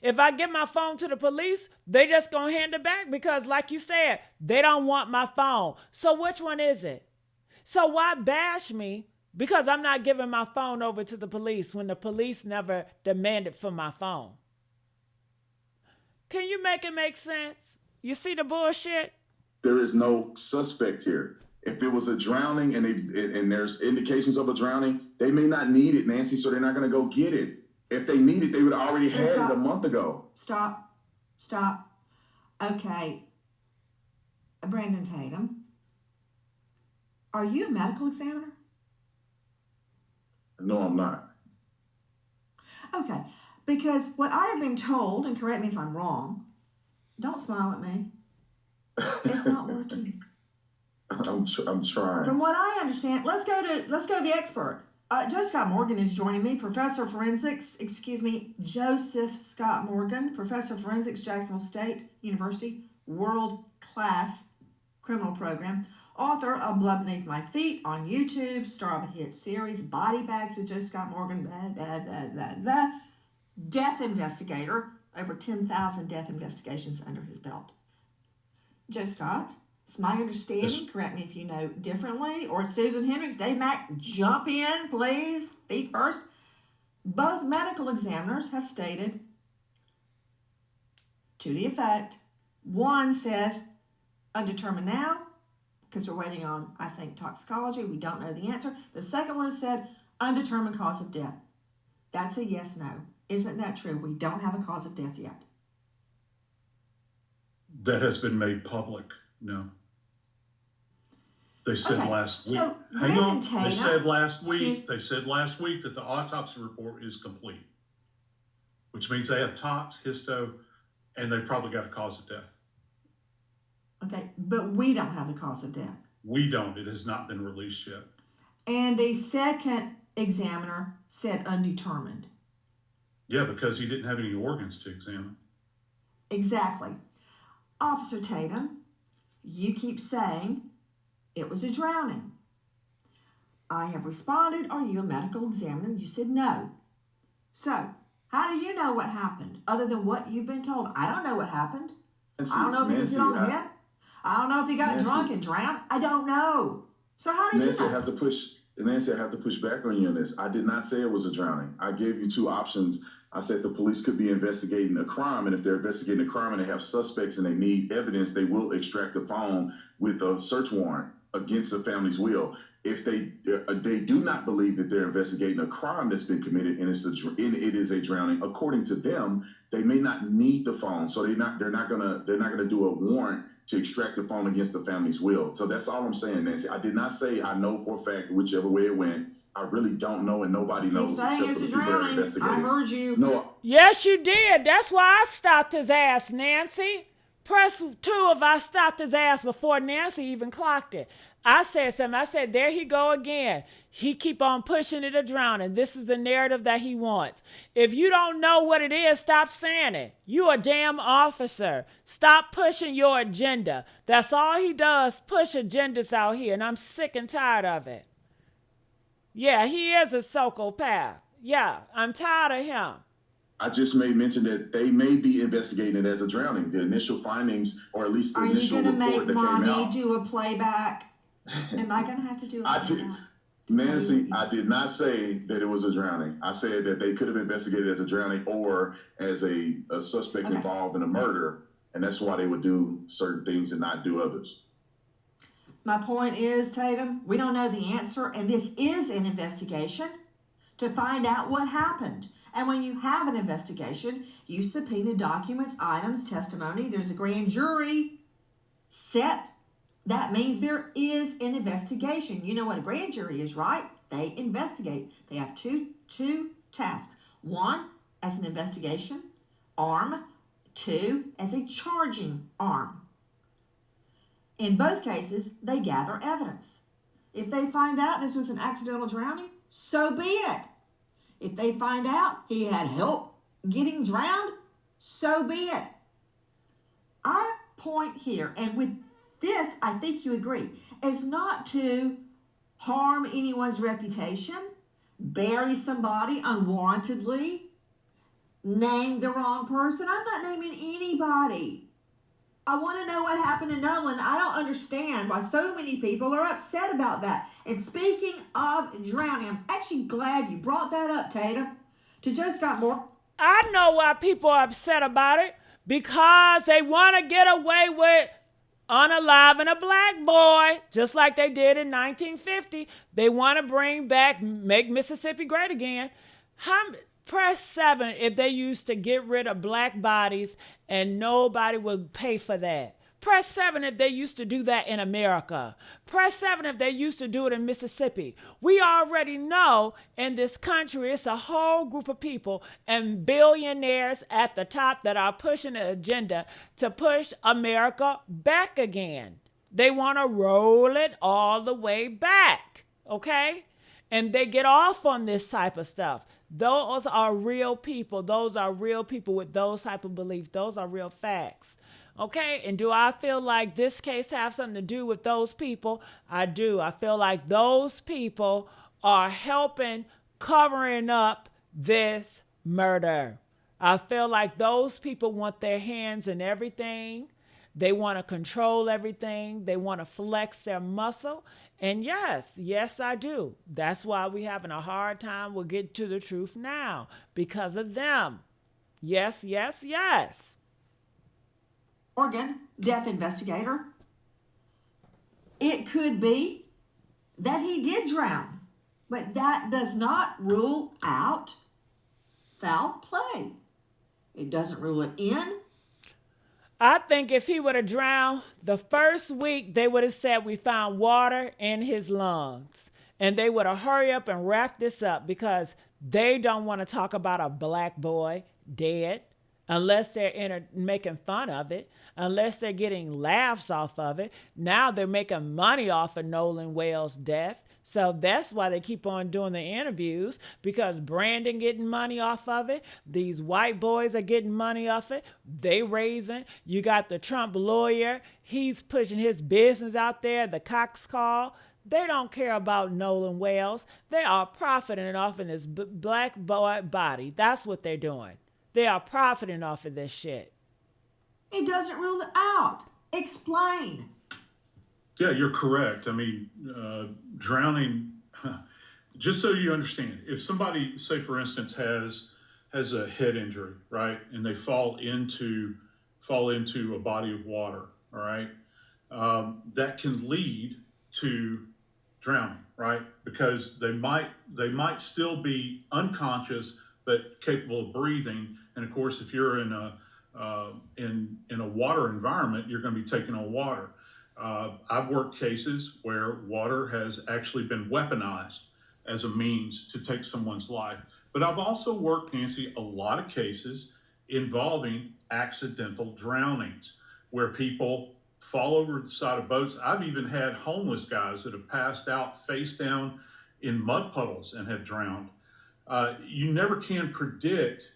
If I give my phone to the police, they just gonna hand it back because, like you said, they don't want my phone. So which one is it? So why bash me because I'm not giving my phone over to the police when the police never demanded for my phone? Can you make it make sense? You see the bullshit? There is no suspect here. If it was a drowning and there's indications of a drowning, they may not need it, Nancy, so they're not going to go get it. If they need it, they would have already had it a month ago. Stop. Okay. Brandon Tatum, are you a medical examiner? No, I'm not. Okay, because what I have been told, and correct me if I'm wrong, don't smile at me. It's not working. I'm trying. From what I understand, let's go to the expert. Joe Scott Morgan is joining me, Joseph Scott Morgan, Professor of Forensics, Jacksonville State University, world-class criminal program, author of Blood Beneath My Feet on YouTube, star of a hit series, Body Bags with Joe Scott Morgan, death investigator, over 10,000 death investigations under his belt. Joe Scott, it's my understanding, correct me if you know differently, or Susan Hendricks, Dave Mack, jump in, please, feet first. Both medical examiners have stated to the effect, one says, undetermined now, because we're waiting on, I think, toxicology, we don't know the answer. The second one has said, undetermined cause of death. That's a yes, no. Isn't that true? We don't have a cause of death yet. That has been made public, no. They said last week. So Hang on. Tatum, They said last week that the autopsy report is complete, which means they have tox, histo, and they've probably got a cause of death. Okay, but we don't have the cause of death. We don't. It has not been released yet. And the second examiner said undetermined. Yeah, because he didn't have any organs to examine. Exactly. Officer Tatum, you keep saying it was a drowning. I have responded, are you a medical examiner? You said no. So, how do you know what happened other than what you've been told? I don't know what happened. Nancy, I don't know if he was hit on the head. I don't know if he got drunk and drowned. I don't know. So how do you know? Nancy, I have to push back on you on this. I did not say it was a drowning. I gave you two options. I said the police could be investigating a crime, and if they're investigating a crime and they have suspects and they need evidence, they will extract the phone with a search warrant against the family's will. If they do not believe that they're investigating a crime that's been committed and it is a drowning, according to them, they may not need the phone, so they're not gonna do a warrant to extract the phone against the family's will. So that's all I'm saying, Nancy. I did not say I know for a fact whichever way it went. I really don't know, and nobody knows except for the people that are investigating. I heard you. No. Yes, you did. That's why I stopped his ass, Nancy. Press 2 if I stopped his ass before Nancy even clocked it. I said something. I said, there he go again. He keep on pushing it or drowning. This is the narrative that he wants. If you don't know what it is, stop saying it. You a damn officer. Stop pushing your agenda. That's all he does, push agendas out here, and I'm sick and tired of it. Yeah, he is a psychopath. Yeah, I'm tired of him. I just made mention that they may be investigating it as a drowning. The initial findings, or at least the initial report that came out. Are you going to make mommy do a playback? Am I going to have to do a playback? Nancy, I did not say that it was a drowning. I said that they could have investigated as a drowning or as a suspect involved in a murder, and that's why they would do certain things and not do others. My point is, Tatum, we don't know the answer, and this is an investigation to find out what happened. And when you have an investigation, you subpoena documents, items, testimony. There's a grand jury set, that means there is an investigation. You know what a grand jury is, right? They investigate. They have two tasks. One, as an investigation arm. Two, as a charging arm. In both cases, they gather evidence. If they find out this was an accidental drowning, so be it. If they find out he had help getting drowned, so be it. Our point here, and with this, I think you agree, is not to harm anyone's reputation, bury somebody unwarrantedly, name the wrong person. I'm not naming anybody. I want to know what happened to Nolan. I don't understand why so many people are upset about that. And speaking of drowning, I'm actually glad you brought that up, Tatum. To Joe Scott Moore. I know why people are upset about it. Because they want to get away with unaliving a black boy, just like they did in 1950. They want to make Mississippi great again. Press 7 if they used to get rid of black bodies and nobody would pay for that. Press 7 if they used to do that in America. Press 7 if they used to do it in Mississippi. We already know in this country it's a whole group of people and billionaires at the top that are pushing the agenda to push America back again. They want to roll it all the way back, okay? And they get off on this type of stuff. Those are real people. Those are real people with those type of beliefs. Those are real facts. Okay, and do I feel like this case have something to do with those people? I do. I feel like those people are helping covering up this murder. I feel like those people want their hands in everything. They want to control everything. They want to flex their muscle. And yes, I do. That's why we're having a hard time. We'll get to the truth now because of them. Yes. Oregon death investigator. It could be that he did drown, but that does not rule out foul play. It doesn't rule it in. I think if he would have drowned, the first week they would have said we found water in his lungs. And they would have hurried up and wrapped this up because they don't want to talk about a black boy dead unless they're making fun of it, unless they're getting laughs off of it. Now they're making money off of Nolan Wales' death. So that's why they keep on doing the interviews, because Brandon getting money off of it. These white boys are getting money off it. They raising. You got the Trump lawyer. He's pushing his business out there, the Cox Call. They don't care about Nolan Wales. They are profiting off of this black boy body. That's what they're doing. They are profiting off of this shit. It doesn't rule it out. Explain. Yeah, you're correct. I mean, drowning, just so you understand, if somebody, say for instance, has a head injury, right, and they fall into a body of water, all right, that can lead to drowning, right, because they might still be unconscious but capable of breathing. And of course, if you're in a water environment, you're going to be taking on water. I've worked cases where water has actually been weaponized as a means to take someone's life. But I've also worked, Nancy, a lot of cases involving accidental drownings where people fall over the side of boats. I've even had homeless guys that have passed out face down in mud puddles and have drowned. You never can predict,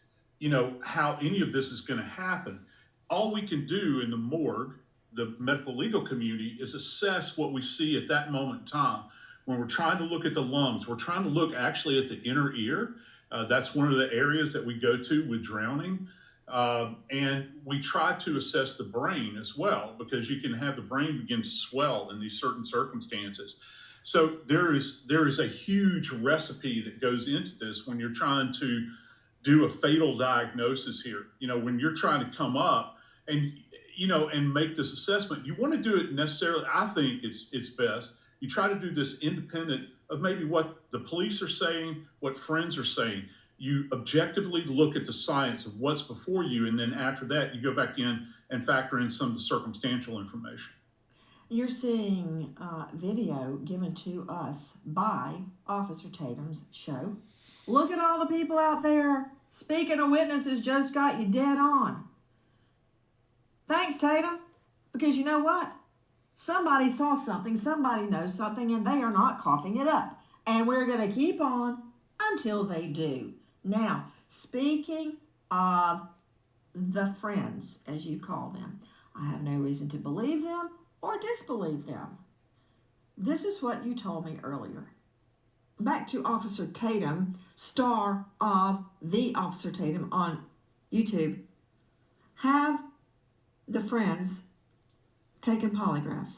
how any of this is going to happen. All we can do in the morgue, the medical legal community, is assess what we see at that moment in time. When we're trying to look at the lungs, we're trying to look actually at the inner ear. That's one of the areas that we go to with drowning. And we try to assess the brain as well, because you can have the brain begin to swell in these certain circumstances. So there is a huge recipe that goes into this when you're trying to do a fatal diagnosis here. When you're trying to come up and make this assessment, you want to do it necessarily. I think it's best. You try to do this independent of maybe what the police are saying, what friends are saying. You objectively look at the science of what's before you, and then after that, you go back in and factor in some of the circumstantial information. You're seeing video given to us by Officer Tatum's show. Look at all the people out there. Speaking of witnesses, Joe's got you dead on. Thanks, Tatum. Because you know what? Somebody saw something, somebody knows something, and they are not coughing it up. And we're going to keep on until they do. Now, speaking of the friends, as you call them, I have no reason to believe them or disbelieve them. This is what you told me earlier. Back to Officer Tatum, star of The Officer Tatum on YouTube. Have the friends taken polygraphs?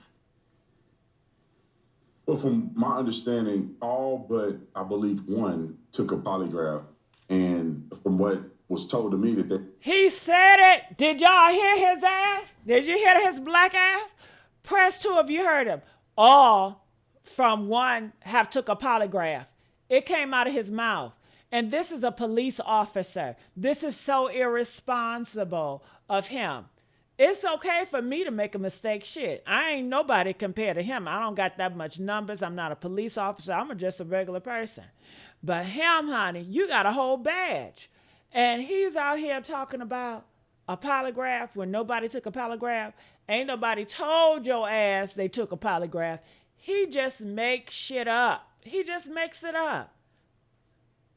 Well, from my understanding, all but I believe one took a polygraph, and from what was told to me that He said it. Did y'all hear his ass? Did you hear his black ass? Press 2 if you heard him. All from one have took a polygraph. It came out of his mouth. And this is a police officer. This is so irresponsible of him. It's okay for me to make a mistake. Shit, I ain't nobody compared to him. I don't got that much numbers. I'm not a police officer. I'm just a regular person. But him, honey, you got a whole badge. And he's out here talking about a polygraph when nobody took a polygraph. Ain't nobody told your ass they took a polygraph. He just makes shit up. He just makes it up.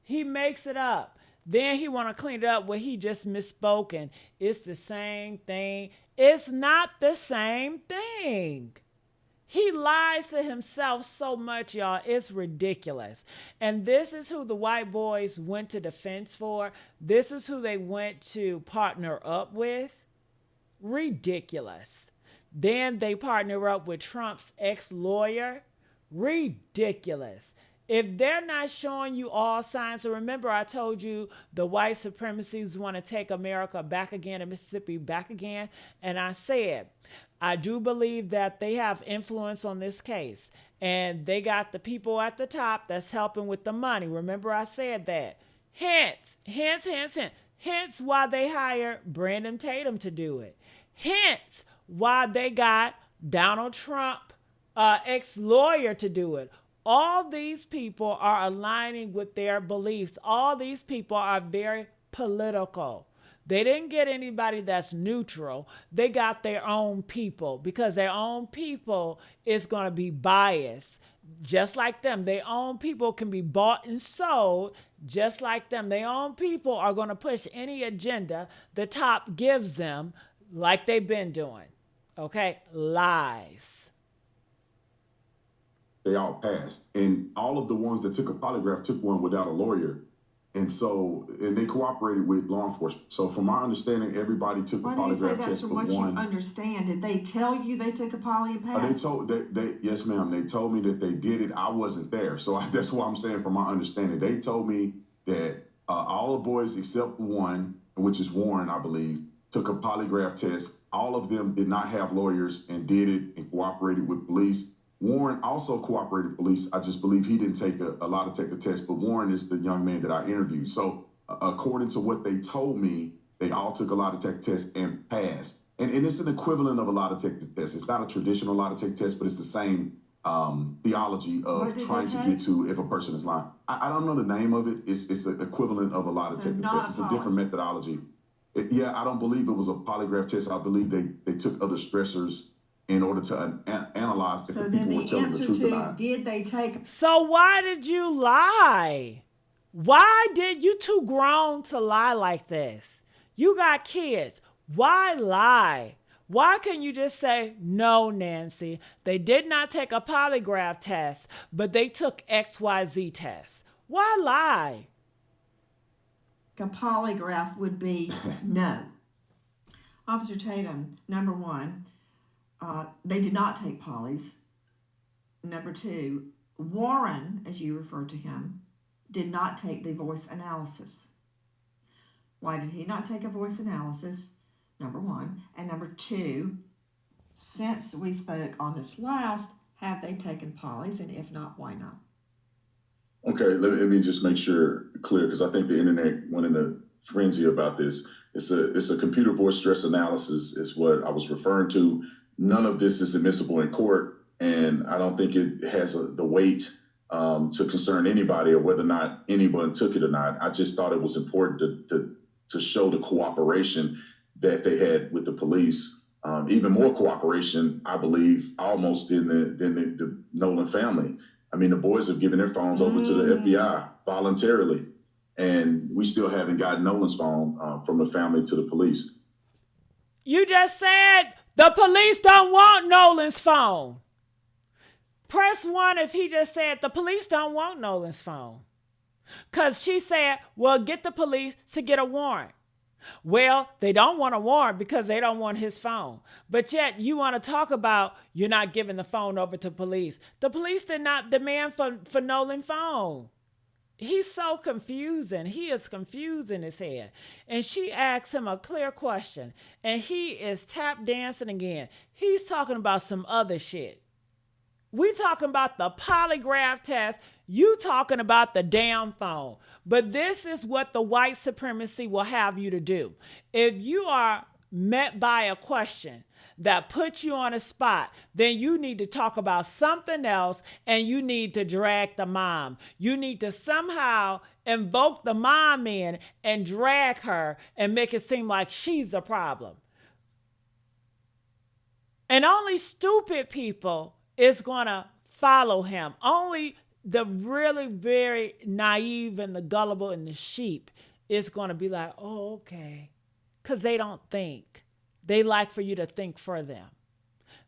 He makes it up. Then he want to clean it up where he just misspoken. It's the same thing. It's not the same thing. He lies to himself so much, y'all. It's ridiculous. And this is who the white boys went to defense for. This is who they went to partner up with. Ridiculous. Then they partner up with Trump's ex-lawyer. Ridiculous. If they're not showing you all signs, so remember I told you the white supremacists want to take America back again and Mississippi back again. And I said, I do believe that they have influence on this case. And they got the people at the top that's helping with the money. Remember I said that. Hence why they hired Brandon Tatum to do it. Hence why they got Donald Trump, ex-lawyer, to do it. All these people are aligning with their beliefs. All these people are very political. They didn't get anybody that's neutral. They got their own people because their own people is going to be biased just like them. Their own people can be bought and sold just like them. Their own people are going to push any agenda the top gives them like they've been doing. Okay? Lies. they all passed. And all of the ones that took a polygraph took one without a lawyer. And they cooperated with law enforcement. So from my understanding, everybody took a polygraph test but one. Why do you say that's from what you understand? Did they tell you they took a poly and passed? Yes, ma'am. They told me that they did it. I wasn't there. So that's what I'm saying from my understanding. They told me that all the boys except one, which is Warren, I believe, took a polygraph test. All of them did not have lawyers and did it and cooperated with police. Warren also cooperated with police. I just believe he didn't take a lot to take the test, but Warren is the young man that I interviewed. So according to what they told me, they all took a lot to take test and passed. And it's an equivalent of a lot to take the test. It's not a traditional lot to take test, but it's the same theology of trying to get to if a person is lying. I don't know the name of it. It's an equivalent of a lot to take the test. It's a different methodology. I don't believe it was a polygraph test. I believe they took other stressors in order to analyze if the people were telling the truth or not. Did they take? So why did you lie? Why did you too grown to lie like this? You got kids. Why lie? Why can't you just say, no, Nancy, they did not take a polygraph test, but they took XYZ test? Why lie? A polygraph would be no. Officer Tatum, number one, they did not take polys. Number two, Warren, as you refer to him, did not take the voice analysis. Why did he not take a voice analysis? Number one. And number two, since we spoke on this last, have they taken polys? And if not, why not? Okay, let me just make sure clear, because I think the internet went in a frenzy about this. It's a computer voice stress analysis is what I was referring to. none of this is admissible in court, and I don't think it has the weight to concern anybody or whether or not anyone took it or not. I just thought it was important to show the cooperation that they had with the police. Even more cooperation, I believe, almost than the Nolan family. I mean, the boys have given their phones over to the FBI voluntarily, and we still haven't gotten Nolan's phone from the family to the police. You just said the police don't want Nolan's phone. Press 1 if he just said the police don't want Nolan's phone. Because she said, well, get the police to get a warrant. Well, they don't want a warrant because they don't want his phone. But yet you want to talk about you're not giving the phone over to police. The police did not demand for Nolan's phone. He's so confusing. He is confused in his head. And she asks him a clear question. And he is tap dancing again. He's talking about some other shit. We talking about the polygraph test. You talking about the damn phone. But this is what the white supremacy will have you to do. If you are met by a question that puts you on a spot, then you need to talk about something else and you need to drag the mom. You need to somehow invoke the mom in and drag her and make it seem like she's a problem. And only stupid people is going to follow him. Only the really very naive and the gullible and the sheep is going to be like, oh, okay. Because they don't think. They like for you to think for them.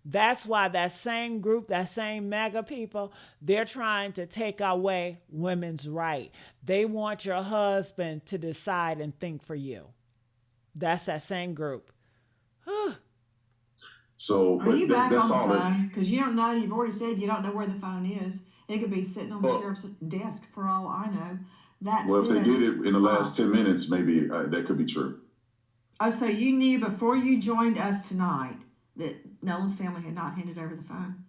That's why that same group, that same MAGA people, they're trying to take away women's right. They want your husband to decide and think for you. That's that same group. So, are you back that's on all the phone? Because you don't know. You've already said you don't know where the phone is. It could be sitting on the sheriff's desk for all I know. Well, if they did it in the last 10 minutes, maybe that could be true. Oh, so you knew before you joined us tonight that Nolan's family had not handed over the phone?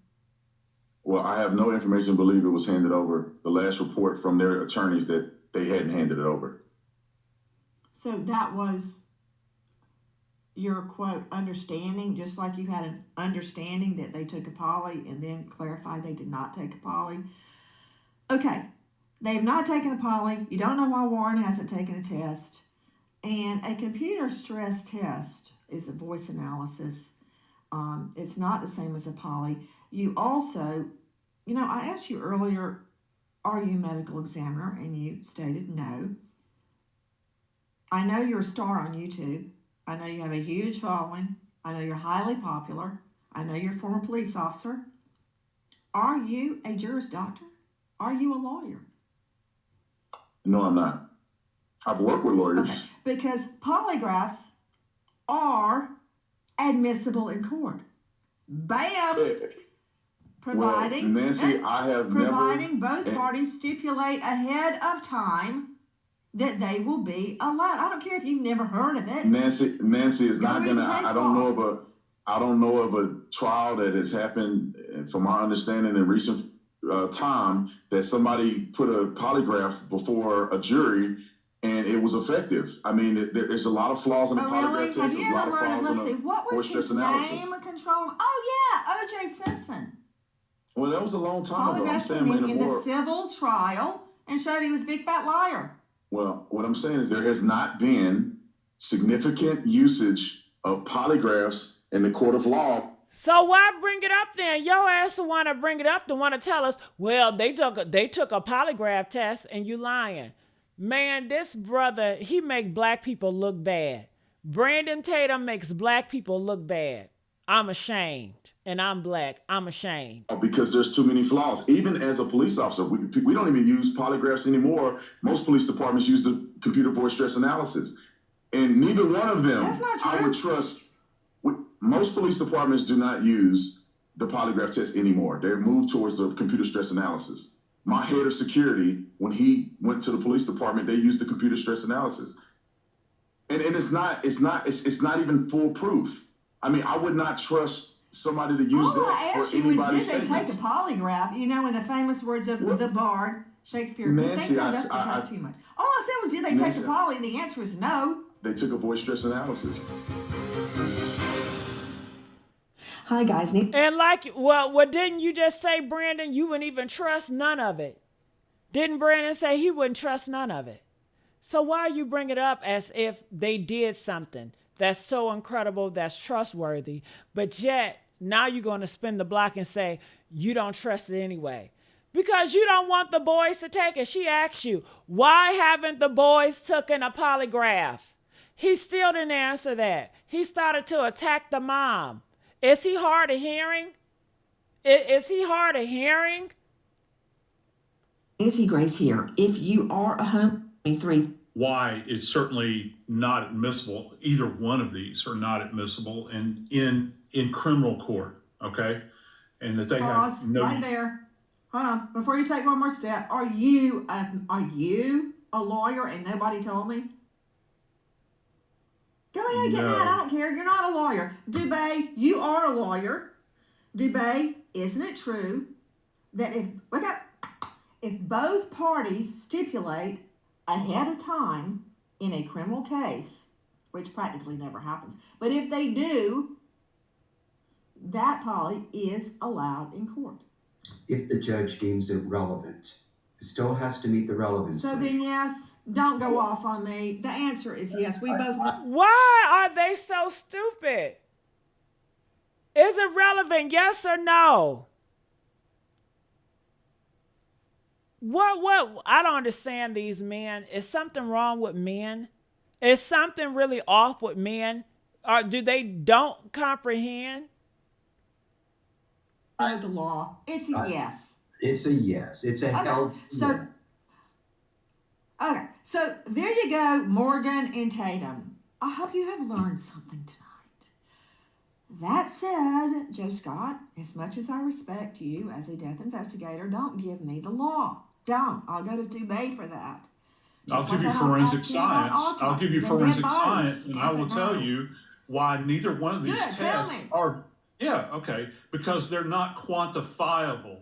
Well, I have no information to believe it was handed over. The last report from their attorneys that they hadn't handed it over. So that was your, quote, understanding, just like you had an understanding that they took a poly and then clarified they did not take a poly. Okay, they have not taken a poly. You don't know why Warren hasn't taken a test. And a computer stress test is a voice analysis. It's not the same as a poly. You also, I asked you earlier, are you a medical examiner? And you stated no. I know you're a star on YouTube. I know you have a huge following. I know you're highly popular. I know you're a former police officer. Are you a Juris Doctor? Are you a lawyer? No, I'm not. I've worked with lawyers. Okay, because polygraphs are admissible in court. Bam! Providing, well, Nancy, I have providing both parties stipulate ahead of time that they will be allowed. I don't care if you've never heard of it. Nancy is not gonna. I don't know of a trial that has happened, from my understanding in recent time, that somebody put a polygraph before a jury and it was effective. I mean, there's a lot of flaws in the polygraph test. Have you ever heard of, let's see, what was his analysis. name? Control. Oh yeah, O.J. Simpson. Well, that was a long time ago. I'm saying in the civil trial and showed he was a big fat liar. Well, what I'm saying is there has not been significant usage of polygraphs in the court of law. So why bring it up then? Your ass to want to bring it up to want to tell us, well, they took a polygraph test and you lying. Man, this brother, he make black people look bad. Brandon Tatum makes black people look bad. I'm ashamed. And I'm black. I'm ashamed. Because there's too many flaws. Even as a police officer, we don't even use polygraphs anymore. Most police departments use the computer voice stress analysis. And neither one of them I would trust. Most police departments do not use the polygraph test anymore. They're moved towards the computer stress analysis. My head of security, when he went to the police department, they used the computer stress analysis. And it's not even foolproof. I mean, I would not trust somebody to use that for anybody's statements. Did they take a polygraph? In the famous words of the Bard, Shakespeare. Nancy, too much. All I said was, did they take a poly? And the answer is no. They took a voice stress analysis. Hi, guys. And like, well, didn't you just say, Brandon, you wouldn't even trust none of it? Didn't Brandon say he wouldn't trust none of it? So why you bring it up as if they did something that's so incredible, that's trustworthy, but yet now you're going to spin the block and say you don't trust it anyway? Because you don't want the boys to take it. She asked you, why haven't the boys taken a polygraph? He still didn't answer that. He started to attack the mom. Is he hard of hearing? Is he hard of hearing? Nancy Grace here. If you are a home 23. Why it's certainly not admissible. Either one of these are not admissible in criminal court. Okay, and that they Pause have no. right there. Hold on. Before you take one more step, are you a lawyer and nobody told me? Go ahead, get No. mad. I don't care. You're not a lawyer. Dubay, you are a lawyer. Dubay, isn't it true that if both parties stipulate ahead of time in a criminal case, which practically never happens, but if they do, that poly is allowed in court. If the judge deems it relevant, it still has to meet the relevance. So then, yes, don't go off on me. The answer is yes. We both know. Why are they so stupid? Is it relevant, yes or no? What? I don't understand these men. Is something wrong with men? Is something really off with men? Or do they don't comprehend? Know the law. It's a yes. It's a yes. It's a held. So, okay. So there you go, Morgan and Tatum. I hope you have learned something tonight. That said, Joe Scott, as much as I respect you as a death investigator, don't give me the law. Don't. I'll go to Dubay for that. I'll give you forensic science. I'll give you forensic science, and I will tell you why neither one of these tests are. Yeah, okay, because they're not quantifiable.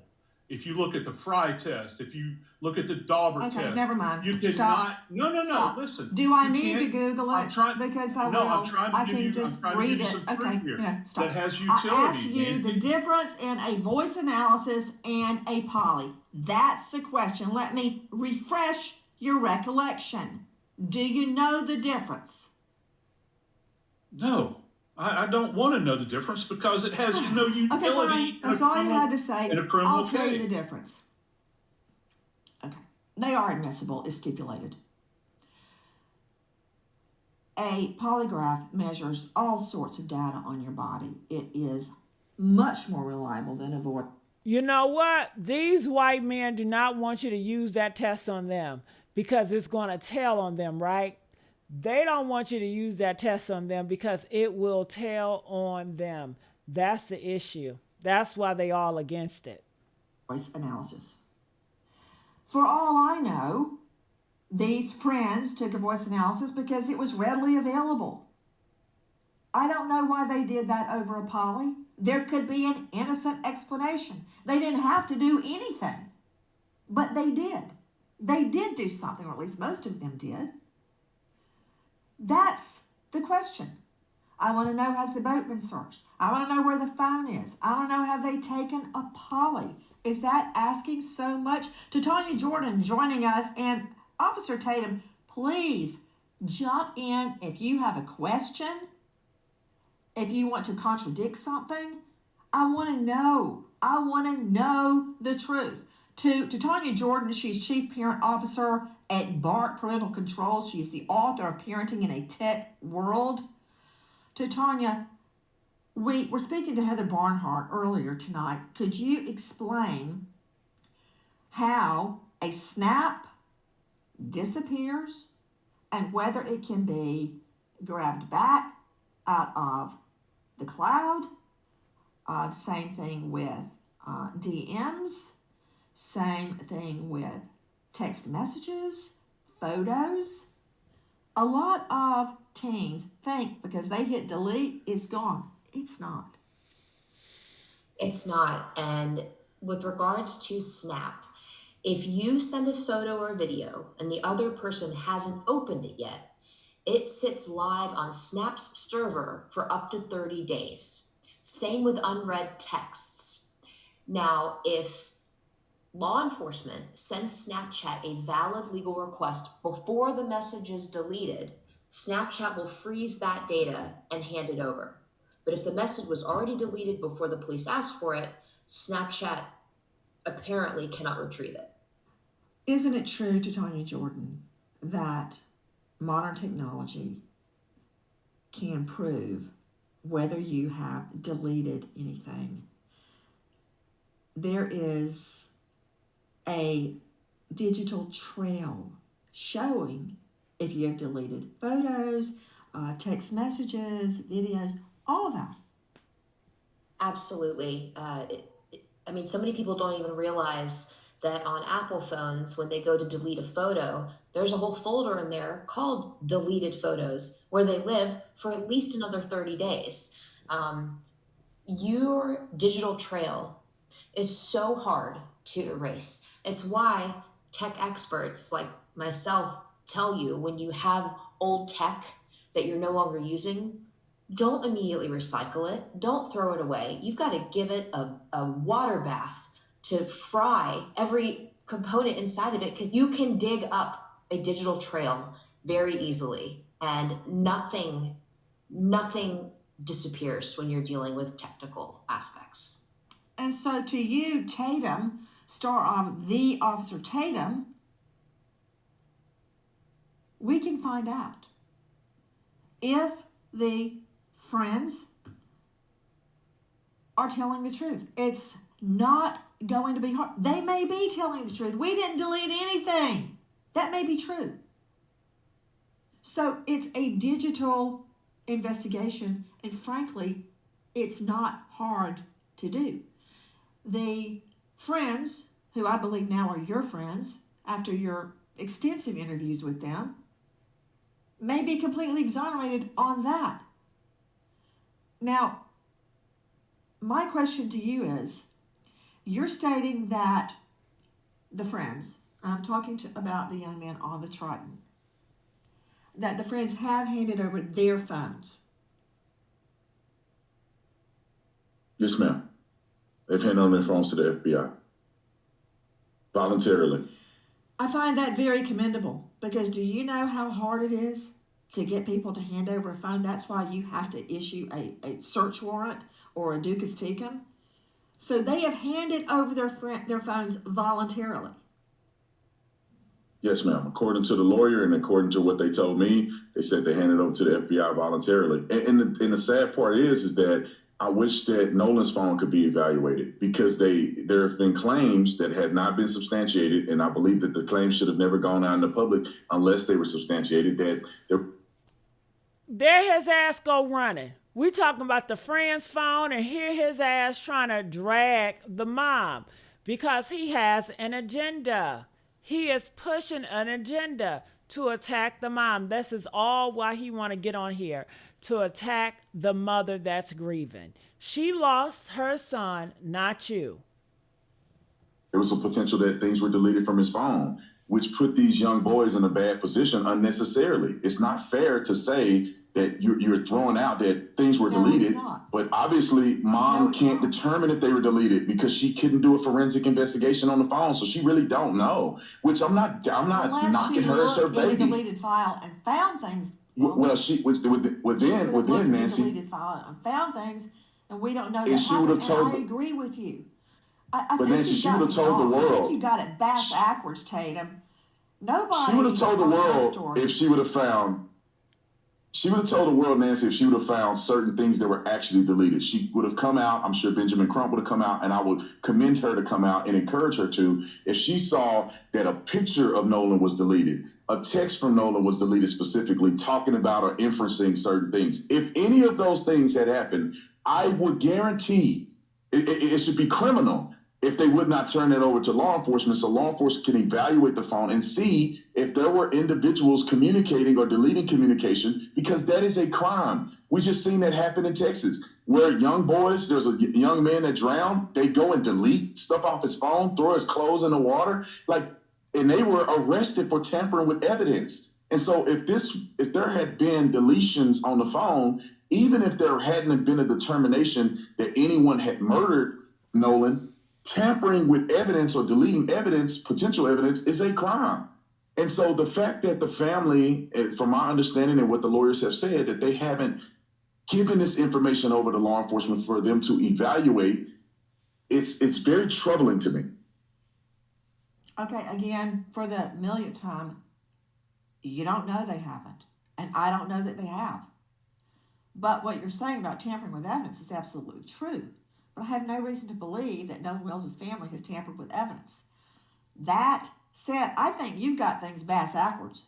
If you look at the Fry test, if you look at the Dauber test, okay, never mind. you cannot. Stop. No. Stop. Listen. Do I need to Google it? I'm trying, because I no, will. I'm trying to I give can you. just I'm trying read to give you it. some Okay, truth here yeah, stop. that has utility. I asked you Nancy. the difference in a voice analysis and a poly. That's the question. Let me refresh your recollection. Do you know the difference? No. I don't want to know the difference because it has no utility. Okay, fine. That's all you had to say. In a criminal I'll tell you case. the difference. Okay. They are admissible if stipulated. A polygraph measures all sorts of data on your body. It is much more reliable than a voice. You know what? These white men do not want you to use that test on them because it's going to tell on them, right? They don't want you to use that test on them because it will tell on them. That's the issue. That's why they all against it. Voice analysis. For all I know, these friends took a voice analysis because it was readily available. I don't know why they did that over a poly. There could be an innocent explanation. They didn't have to do anything, but they did. They did do something, or at least most of them did. That's the question. I want to know, has the boat been searched? I want to know where the phone is. I want to know, have they taken a poly? Is that asking so much? To Tanya Jordan joining us, and Officer Tatum, please jump in if you have a question, if you want to contradict something. I want to know. I want to know the truth. To Tanya Jordan, she's Chief Parent Officer at BART Parental Control. She's the author of Parenting in a Tech World. To Tanya, we were speaking to Heather Barnhart earlier tonight. Could you explain how a snap disappears and whether it can be grabbed back out of the cloud? Same thing with DMs. Same thing with text messages, photos. A lot of teens think because they hit delete, it's gone. It's not. It's not. And with regards to Snap, if you send a photo or video and the other person hasn't opened it yet, it sits live on Snap's server for up to 30 days. Same with unread texts. Now, if law enforcement sends Snapchat a valid legal request before the message is deleted, Snapchat will freeze that data and hand it over. But if the message was already deleted before the police asked for it, Snapchat apparently cannot retrieve it. Isn't it true, Tanya Jordan, that modern technology can prove whether you have deleted anything? There is a digital trail showing if you have deleted photos, text messages, videos, all of that. Absolutely. So many people don't even realize that on Apple phones, when they go to delete a photo, there's a whole folder in there called deleted photos where they live for at least another 30 days. Your digital trail is so hard to erase. It's why tech experts like myself tell you when you have old tech that you're no longer using, don't immediately recycle it. Don't throw it away. You've got to give it a water bath to fry every component inside of it, because you can dig up a digital trail very easily, and nothing disappears when you're dealing with technical aspects. And so to you, Tatum, star of The Officer Tatum, we can find out if the friends are telling the truth. It's not going to be hard. They may be telling the truth. We didn't delete anything. That may be true. So it's a digital investigation, and frankly, it's not hard to do. The friends, who I believe now are your friends, after your extensive interviews with them, may be completely exonerated on that. Now, my question to you is, you're stating that the friends, I'm talking about the young man on the Triton, that the friends have handed over their phones. Yes, ma'am. They've handed over their phones to the FBI voluntarily. I find that very commendable, because do you know how hard it is to get people to hand over a phone? That's why you have to issue a search warrant or a ducis tecum. So they have handed over their phones voluntarily. Yes, ma'am. According to the lawyer and according to what they told me, they said they handed over to the FBI voluntarily. And the sad part is that I wish that Nolan's phone could be evaluated, because there have been claims that had not been substantiated, and I believe that the claims should have never gone out in the public unless they were substantiated. There his ass go running. We talking about the friend's phone, and here his ass trying to drag the mom because he has an agenda. He is pushing an agenda to attack the mom. This is all why he want to get on here, to attack the mother that's grieving. She lost her son, not you. There was a potential that things were deleted from his phone, which put these young boys in a bad position unnecessarily. It's not fair to say that you're throwing out that things were deleted, but obviously mom can't determine if they were deleted because she couldn't do a forensic investigation on the phone, so she really don't know. Which I'm not knocking her as her baby. In the deleted file and found things. Well, she within Nancy. Deleted file and found things, and we don't know that. And she would have told. I agree with you. But Nancy, she would have told the world. I think you got it backwards, Tatum. Nobody. She would have told the world if she would have found. She would have told the world, Nancy, if she would have found certain things that were actually deleted. She would have come out. I'm sure Benjamin Crump would have come out, and I would commend her to come out and encourage her to. If she saw that a picture of Nolan was deleted, a text from Nolan was deleted specifically talking about or inferencing certain things. If any of those things had happened, I would guarantee it should be criminal if they would not turn it over to law enforcement, so law enforcement can evaluate the phone and see if there were individuals communicating or deleting communication, because that is a crime. We just seen that happen in Texas, where young boys, there's a young man that drowned, they go and delete stuff off his phone, throw his clothes in the water, and they were arrested for tampering with evidence. And so if there had been deletions on the phone, even if there hadn't been a determination that anyone had murdered Nolan, tampering with evidence or deleting evidence, potential evidence, is a crime. And so the fact that the family, from my understanding and what the lawyers have said, that they haven't given this information over to law enforcement for them to evaluate, it's very troubling to me. Okay, again, for the millionth time, you don't know they haven't. And I don't know that they have. But what you're saying about tampering with evidence is absolutely true. But I have no reason to believe that Nolan Wells' family has tampered with evidence. That said, I think you've got things backwards.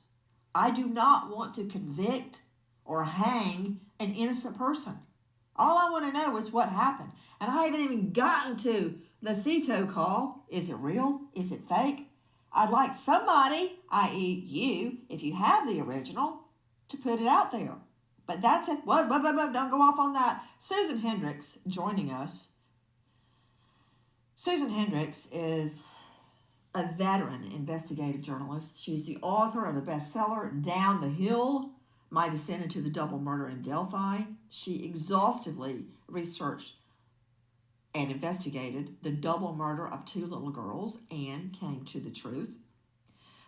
I do not want to convict or hang an innocent person. All I want to know is what happened. And I haven't even gotten to the Cito call. Is it real? Is it fake? I'd like somebody, i.e. you, if you have the original, to put it out there. But that's it. What? Don't go off on that. Susan Hendricks joining us. Susan Hendricks is a veteran investigative journalist. She's the author of the bestseller Down the Hill, My Descent into the Double Murder in Delphi. She exhaustively researched and investigated the double murder of 2 little girls and came to the truth.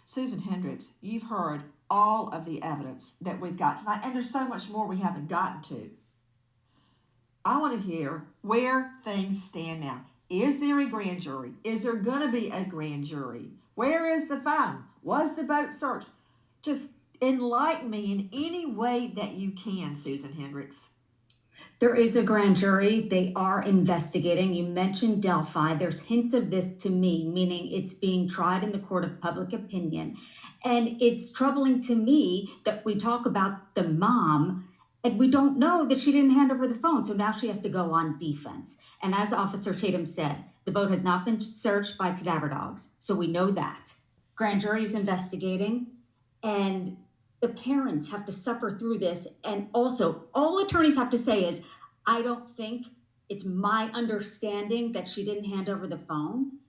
Susan Hendricks, you've heard all of the evidence that we've got tonight, and there's so much more we haven't gotten to. I want to hear where things stand now. Is there a grand jury? Is there going to be a grand jury? Where is the phone? Was the boat searched? Just enlighten me in any way that you can, Susan Hendricks. There is a grand jury. They are investigating. You mentioned Delphi. There's hints of this to me, meaning it's being tried in the court of public opinion. And it's troubling to me that we talk about the mom and we don't know that she didn't hand over the phone. So now she has to go on defense. And as Officer Tatum said, the boat has not been searched by cadaver dogs. So we know that. Grand jury is investigating, and the parents have to suffer through this. And also, all attorneys have to say is, I don't think it's my understanding that she didn't hand over the phone.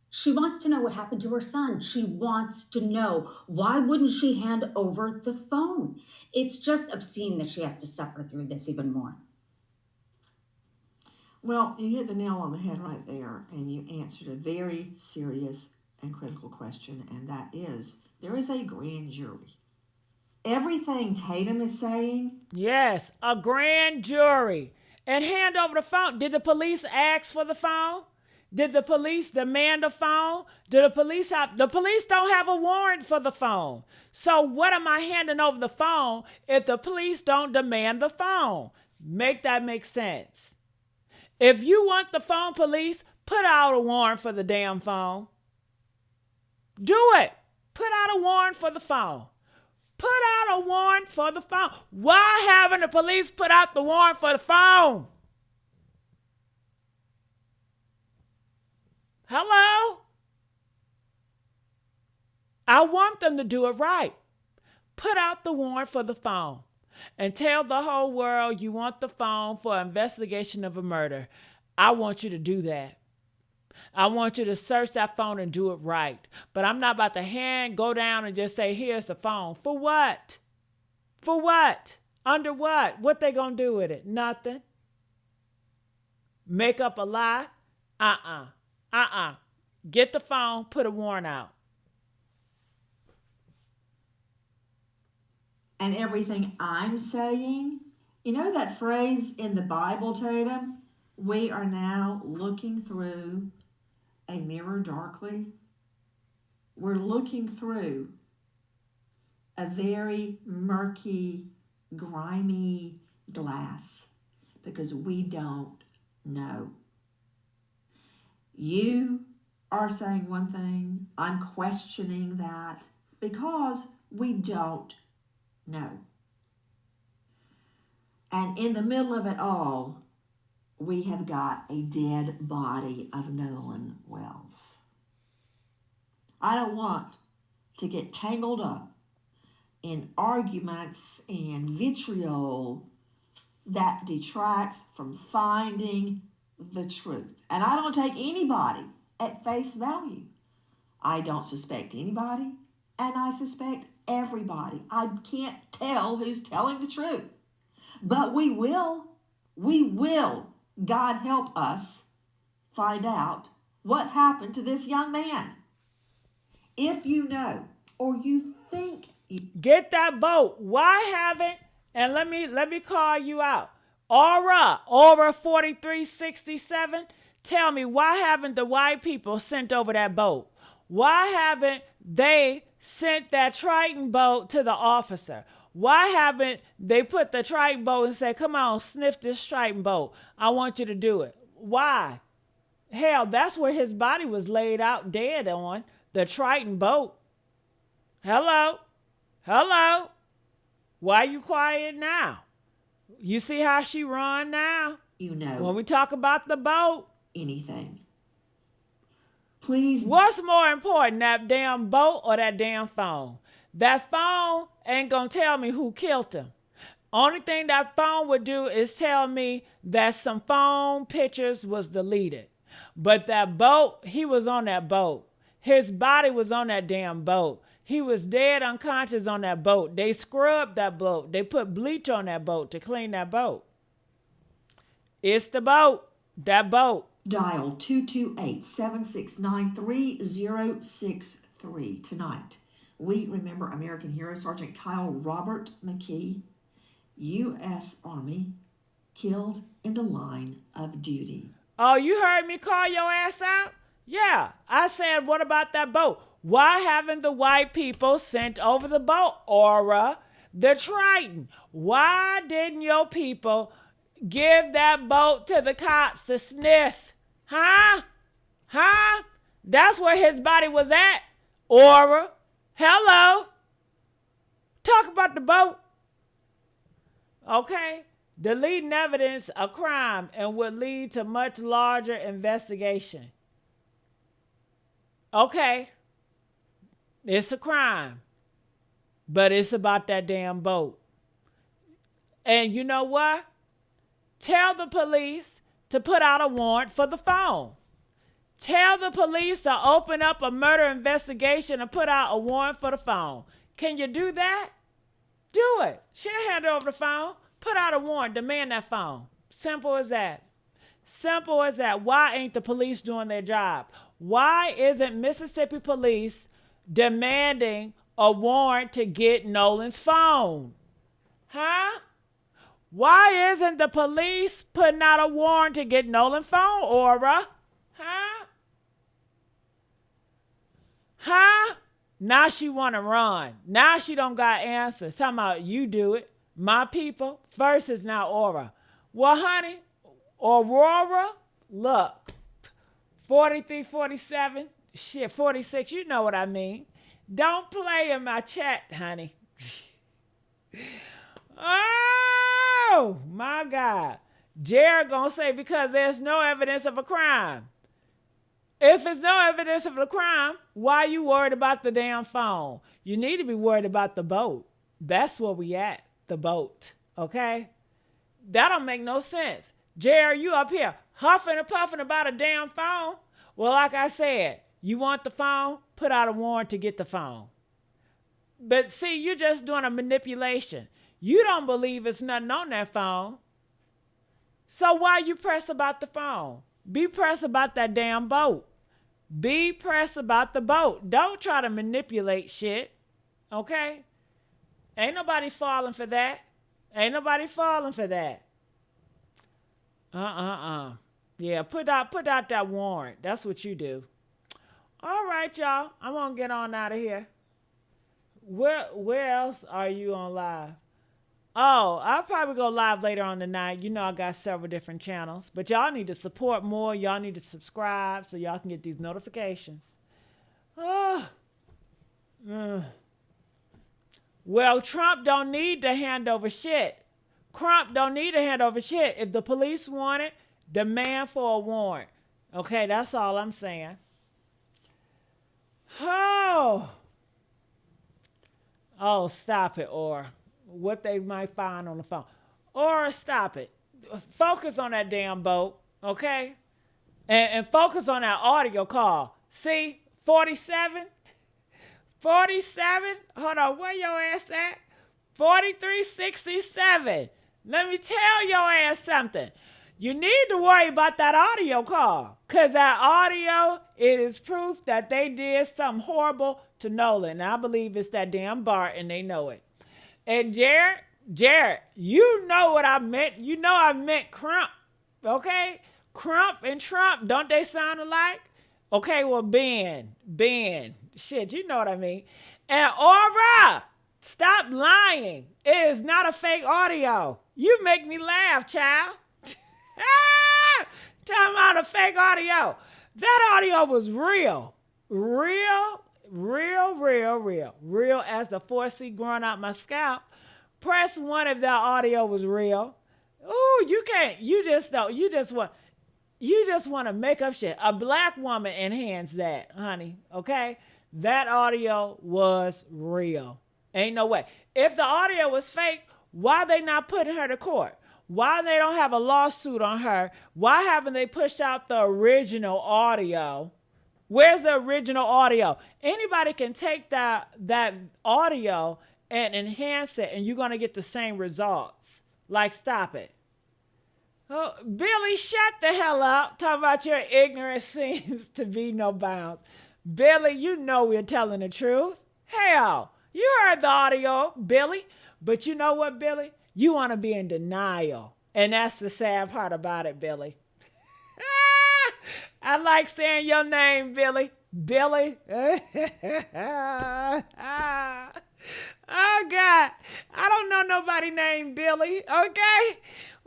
She wants to know what happened to her son. She wants to know, why wouldn't she hand over the phone? It's just obscene that she has to suffer through this even more. Well, you hit the nail on the head right there, and you answered a very serious and critical question, and that is, there is a grand jury. Everything Tatum is saying? Yes, a grand jury. And hand over the phone. Did the police ask for the phone? Did the police demand a phone? Do the police don't have a warrant for the phone. So what am I handing over the phone if the police don't demand the phone? Make that make sense. If you want the phone, police, put out a warrant for the damn phone. Do it. Put out a warrant for the phone. Put out a warrant for the phone. Why haven't the police put out the warrant for the phone? Hello? I want them to do it right. Put out the warrant for the phone and tell the whole world you want the phone for investigation of a murder. I want you to do that. I want you to search that phone and do it right. But I'm not about to go down and just say, here's the phone. For what? For what? Under what? What they gonna do with it? Nothing. Make up a lie? Get the phone, put a warrant out. And everything I'm saying, you know that phrase in the Bible, Tatum? We are now looking through a mirror darkly. We're looking through a very murky, grimy glass because we don't know. You are saying one thing, I'm questioning that because we don't know. And in the middle of it all, we have got a dead body of Nolan Wells. I don't want to get tangled up in arguments and vitriol that detracts from finding the truth. And I don't take anybody at face value. I don't suspect anybody. And I suspect everybody. I can't tell who's telling the truth. But we will, God help us, find out what happened to this young man. If you know or you think you Get that boat. Why haven't, and let me call you out. Aura 4367, tell me, why haven't the white people sent over that boat? Why haven't they sent that Triton boat to the officer? Why haven't they put the Triton boat and said, come on, sniff this Triton boat. I want you to do it. Why? Hell, that's where his body was laid out dead on, the Triton boat. Hello? Hello? Why you quiet now? You see how she run now? you know When we talk about the boat, anything. Please. what's more important, that damn boat or that damn phone? That phone ain't gonna tell me who killed him. Only thing that phone would do is tell me that some phone pictures was deleted. But that boat, he was on that boat. His body was on that damn boat. He was dead unconscious on that boat. They scrubbed that boat. They put bleach on that boat to clean that boat. It's the boat. That boat. Dial 228-769-3063 tonight. We remember American hero Sergeant Kyle Robert McKee, U.S. Army, killed in the line of duty. Oh, you heard me call your ass out? Yeah, I said, what about that boat? Why haven't the white people sent over the boat, Aura, the Triton? Why didn't your people give that boat to the cops to sniff? Huh? Huh? That's where his body was at, Aura. Hello? Talk about the boat. Okay? Deleting evidence of crime and would lead to much larger investigation. Okay. It's a crime. But it's about that damn boat. And you know what? Tell the police to put out a warrant for the phone. Tell the police to open up a murder investigation and put out a warrant for the phone. Can you do that? Do it. She'll hand over the phone. Put out a warrant. Demand that phone. Simple as that. Simple as that. Why ain't the police doing their job? Why isn't Mississippi police demanding a warrant to get Nolan's phone? Huh? Why isn't the police putting out a warrant to get Nolan's phone, Aura? Huh? Huh? Now she want to run. Now she don't got answers. Talking about you do it. My people. First is now Aura. Well, honey, Aurora, look. 43, 47, shit, 46, you know what I mean. Don't play in my chat, honey. Oh, my God. Jared gonna say because there's no evidence of a crime. If there's no evidence of a crime, why are you worried about the damn phone? You need to be worried about the boat. That's where we at, the boat, okay? That don't make no sense. Jared, you up here huffing and puffing about a damn phone. Well, like I said, you want the phone? Put out a warrant to get the phone. But see, you're just doing a manipulation. You don't believe it's nothing on that phone. So why you press about the phone? Be pressed about that damn boat. Be pressed about the boat. Don't try to manipulate shit. Okay? Ain't nobody falling for that. Ain't nobody falling for that. Yeah, put out that warrant. That's what you do. All right, y'all. I'm gonna get on out of here. Where else are you on live? Oh, I'll probably go live later on tonight. You know I got several different channels. But y'all need to support more. Y'all need to subscribe so y'all can get these notifications. Well, Trump don't need to hand over shit. Trump don't need to hand over shit. If the police want it, demand for a warrant. Okay, that's all I'm saying. Oh, stop it, or what they might find on the phone. Or stop it. Focus on that damn boat, okay? And focus on that audio call. See, 47? 47. Hold on, where your ass at? 4367. Let me tell your ass something. You need to worry about that audio call. Because that audio, it is proof that they did something horrible to Nolan. And I believe it's that damn Bart, and they know it. And Jared, you know what I meant. You know I meant Crump. Okay? Crump and Trump, don't they sound alike? Okay, well, Ben. Shit, you know what I mean. And Aura, stop lying. It is not a fake audio. You make me laugh, child. Talking about a fake audio. That audio was real. Real as the 4C growing out my scalp. Press 1 if that audio was real. Ooh, you can't. You just want to make up shit. A black woman enhanced that, honey. Okay? That audio was real. Ain't no way. If the audio was fake, why they not putting her to court? Why they don't have a lawsuit on her? Why haven't they pushed out the original audio? Where's the original audio? Anybody can take that audio and enhance it, and you're going to get the same results. Like, stop it. Oh, Billy, shut the hell up. Talk about your ignorance seems to be no bounds. Billy, you know we're telling the truth. Hell, you heard the audio, Billy. But you know what, Billy? You want to be in denial. And that's the sad part about it, Billy. I like saying your name, Billy. Billy. Oh, God. I don't know nobody named Billy, okay?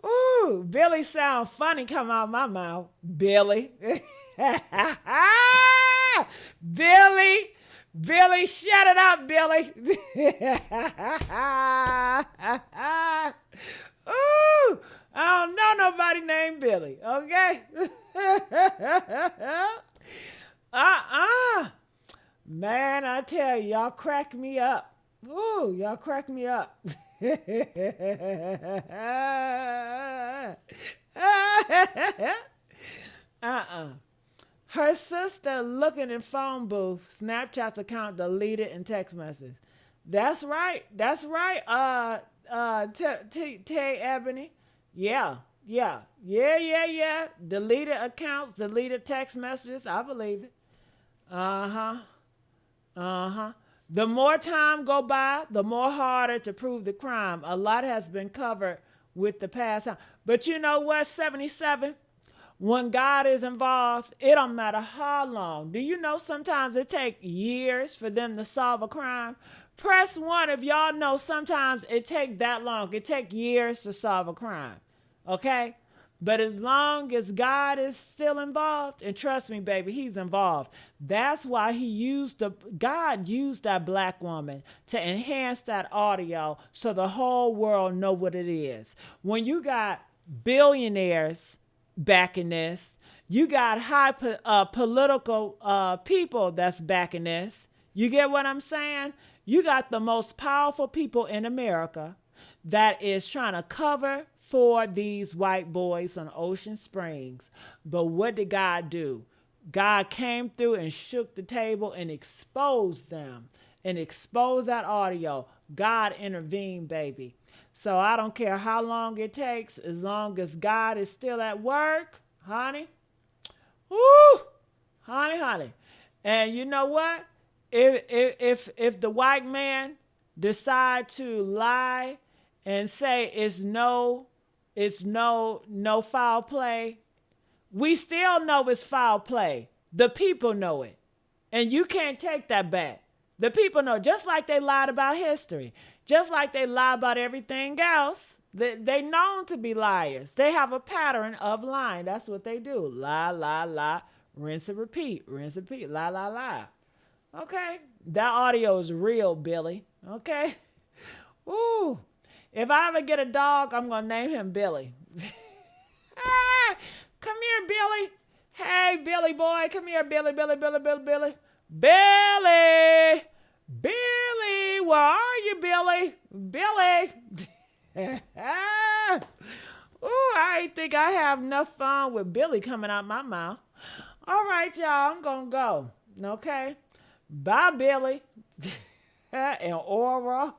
Ooh, Billy sound funny come out my mouth. Billy. Billy, shut it up, Billy. Ooh, I don't know nobody named Billy, okay? Man, I tell you, y'all crack me up. Ooh, y'all crack me up. Her sister looking in phone booth, Snapchat's account deleted and text message. That's right. Tay Ebony. Yeah. Deleted accounts, deleted text messages. I believe it. The more time go by, the more harder to prove the crime. A lot has been covered with the past. But you know what, 77? When God is involved, it don't matter how long. Do you know sometimes it takes years for them to solve a crime? Press 1 if y'all know sometimes it take that long. It take years to solve a crime. Okay? But as long as God is still involved, and trust me, baby, he's involved. That's why God used that black woman to enhance that audio so the whole world know what it is. When you got billionaires backing this, you got high political people that's backing this. You get what I'm saying? You got the most powerful people in America that is trying to cover for these white boys on Ocean Springs. But what did God do? God came through and shook the table and exposed them and exposed that audio. God intervened, baby. So I don't care how long it takes, as long as God is still at work, honey. Woo! Honey. And you know what? If the white man decide to lie and say it's no foul play, we still know it's foul play. The people know it. And you can't take that back. The people know, just like they lied about history, just like they lie about everything else. They known to be liars. They have a pattern of lying. That's what they do. Lie, rinse and repeat, lie. Okay? That audio is real, Billy. Okay? Ooh. If I ever get a dog, I'm going to name him Billy. Come here, Billy. Hey, Billy boy. Come here, Billy. Billy. Where are you, Billy? Ooh, I ain't think I have enough fun with Billy coming out my mouth. All right, y'all. I'm going to go. Okay? Bye, Billy. And Aura.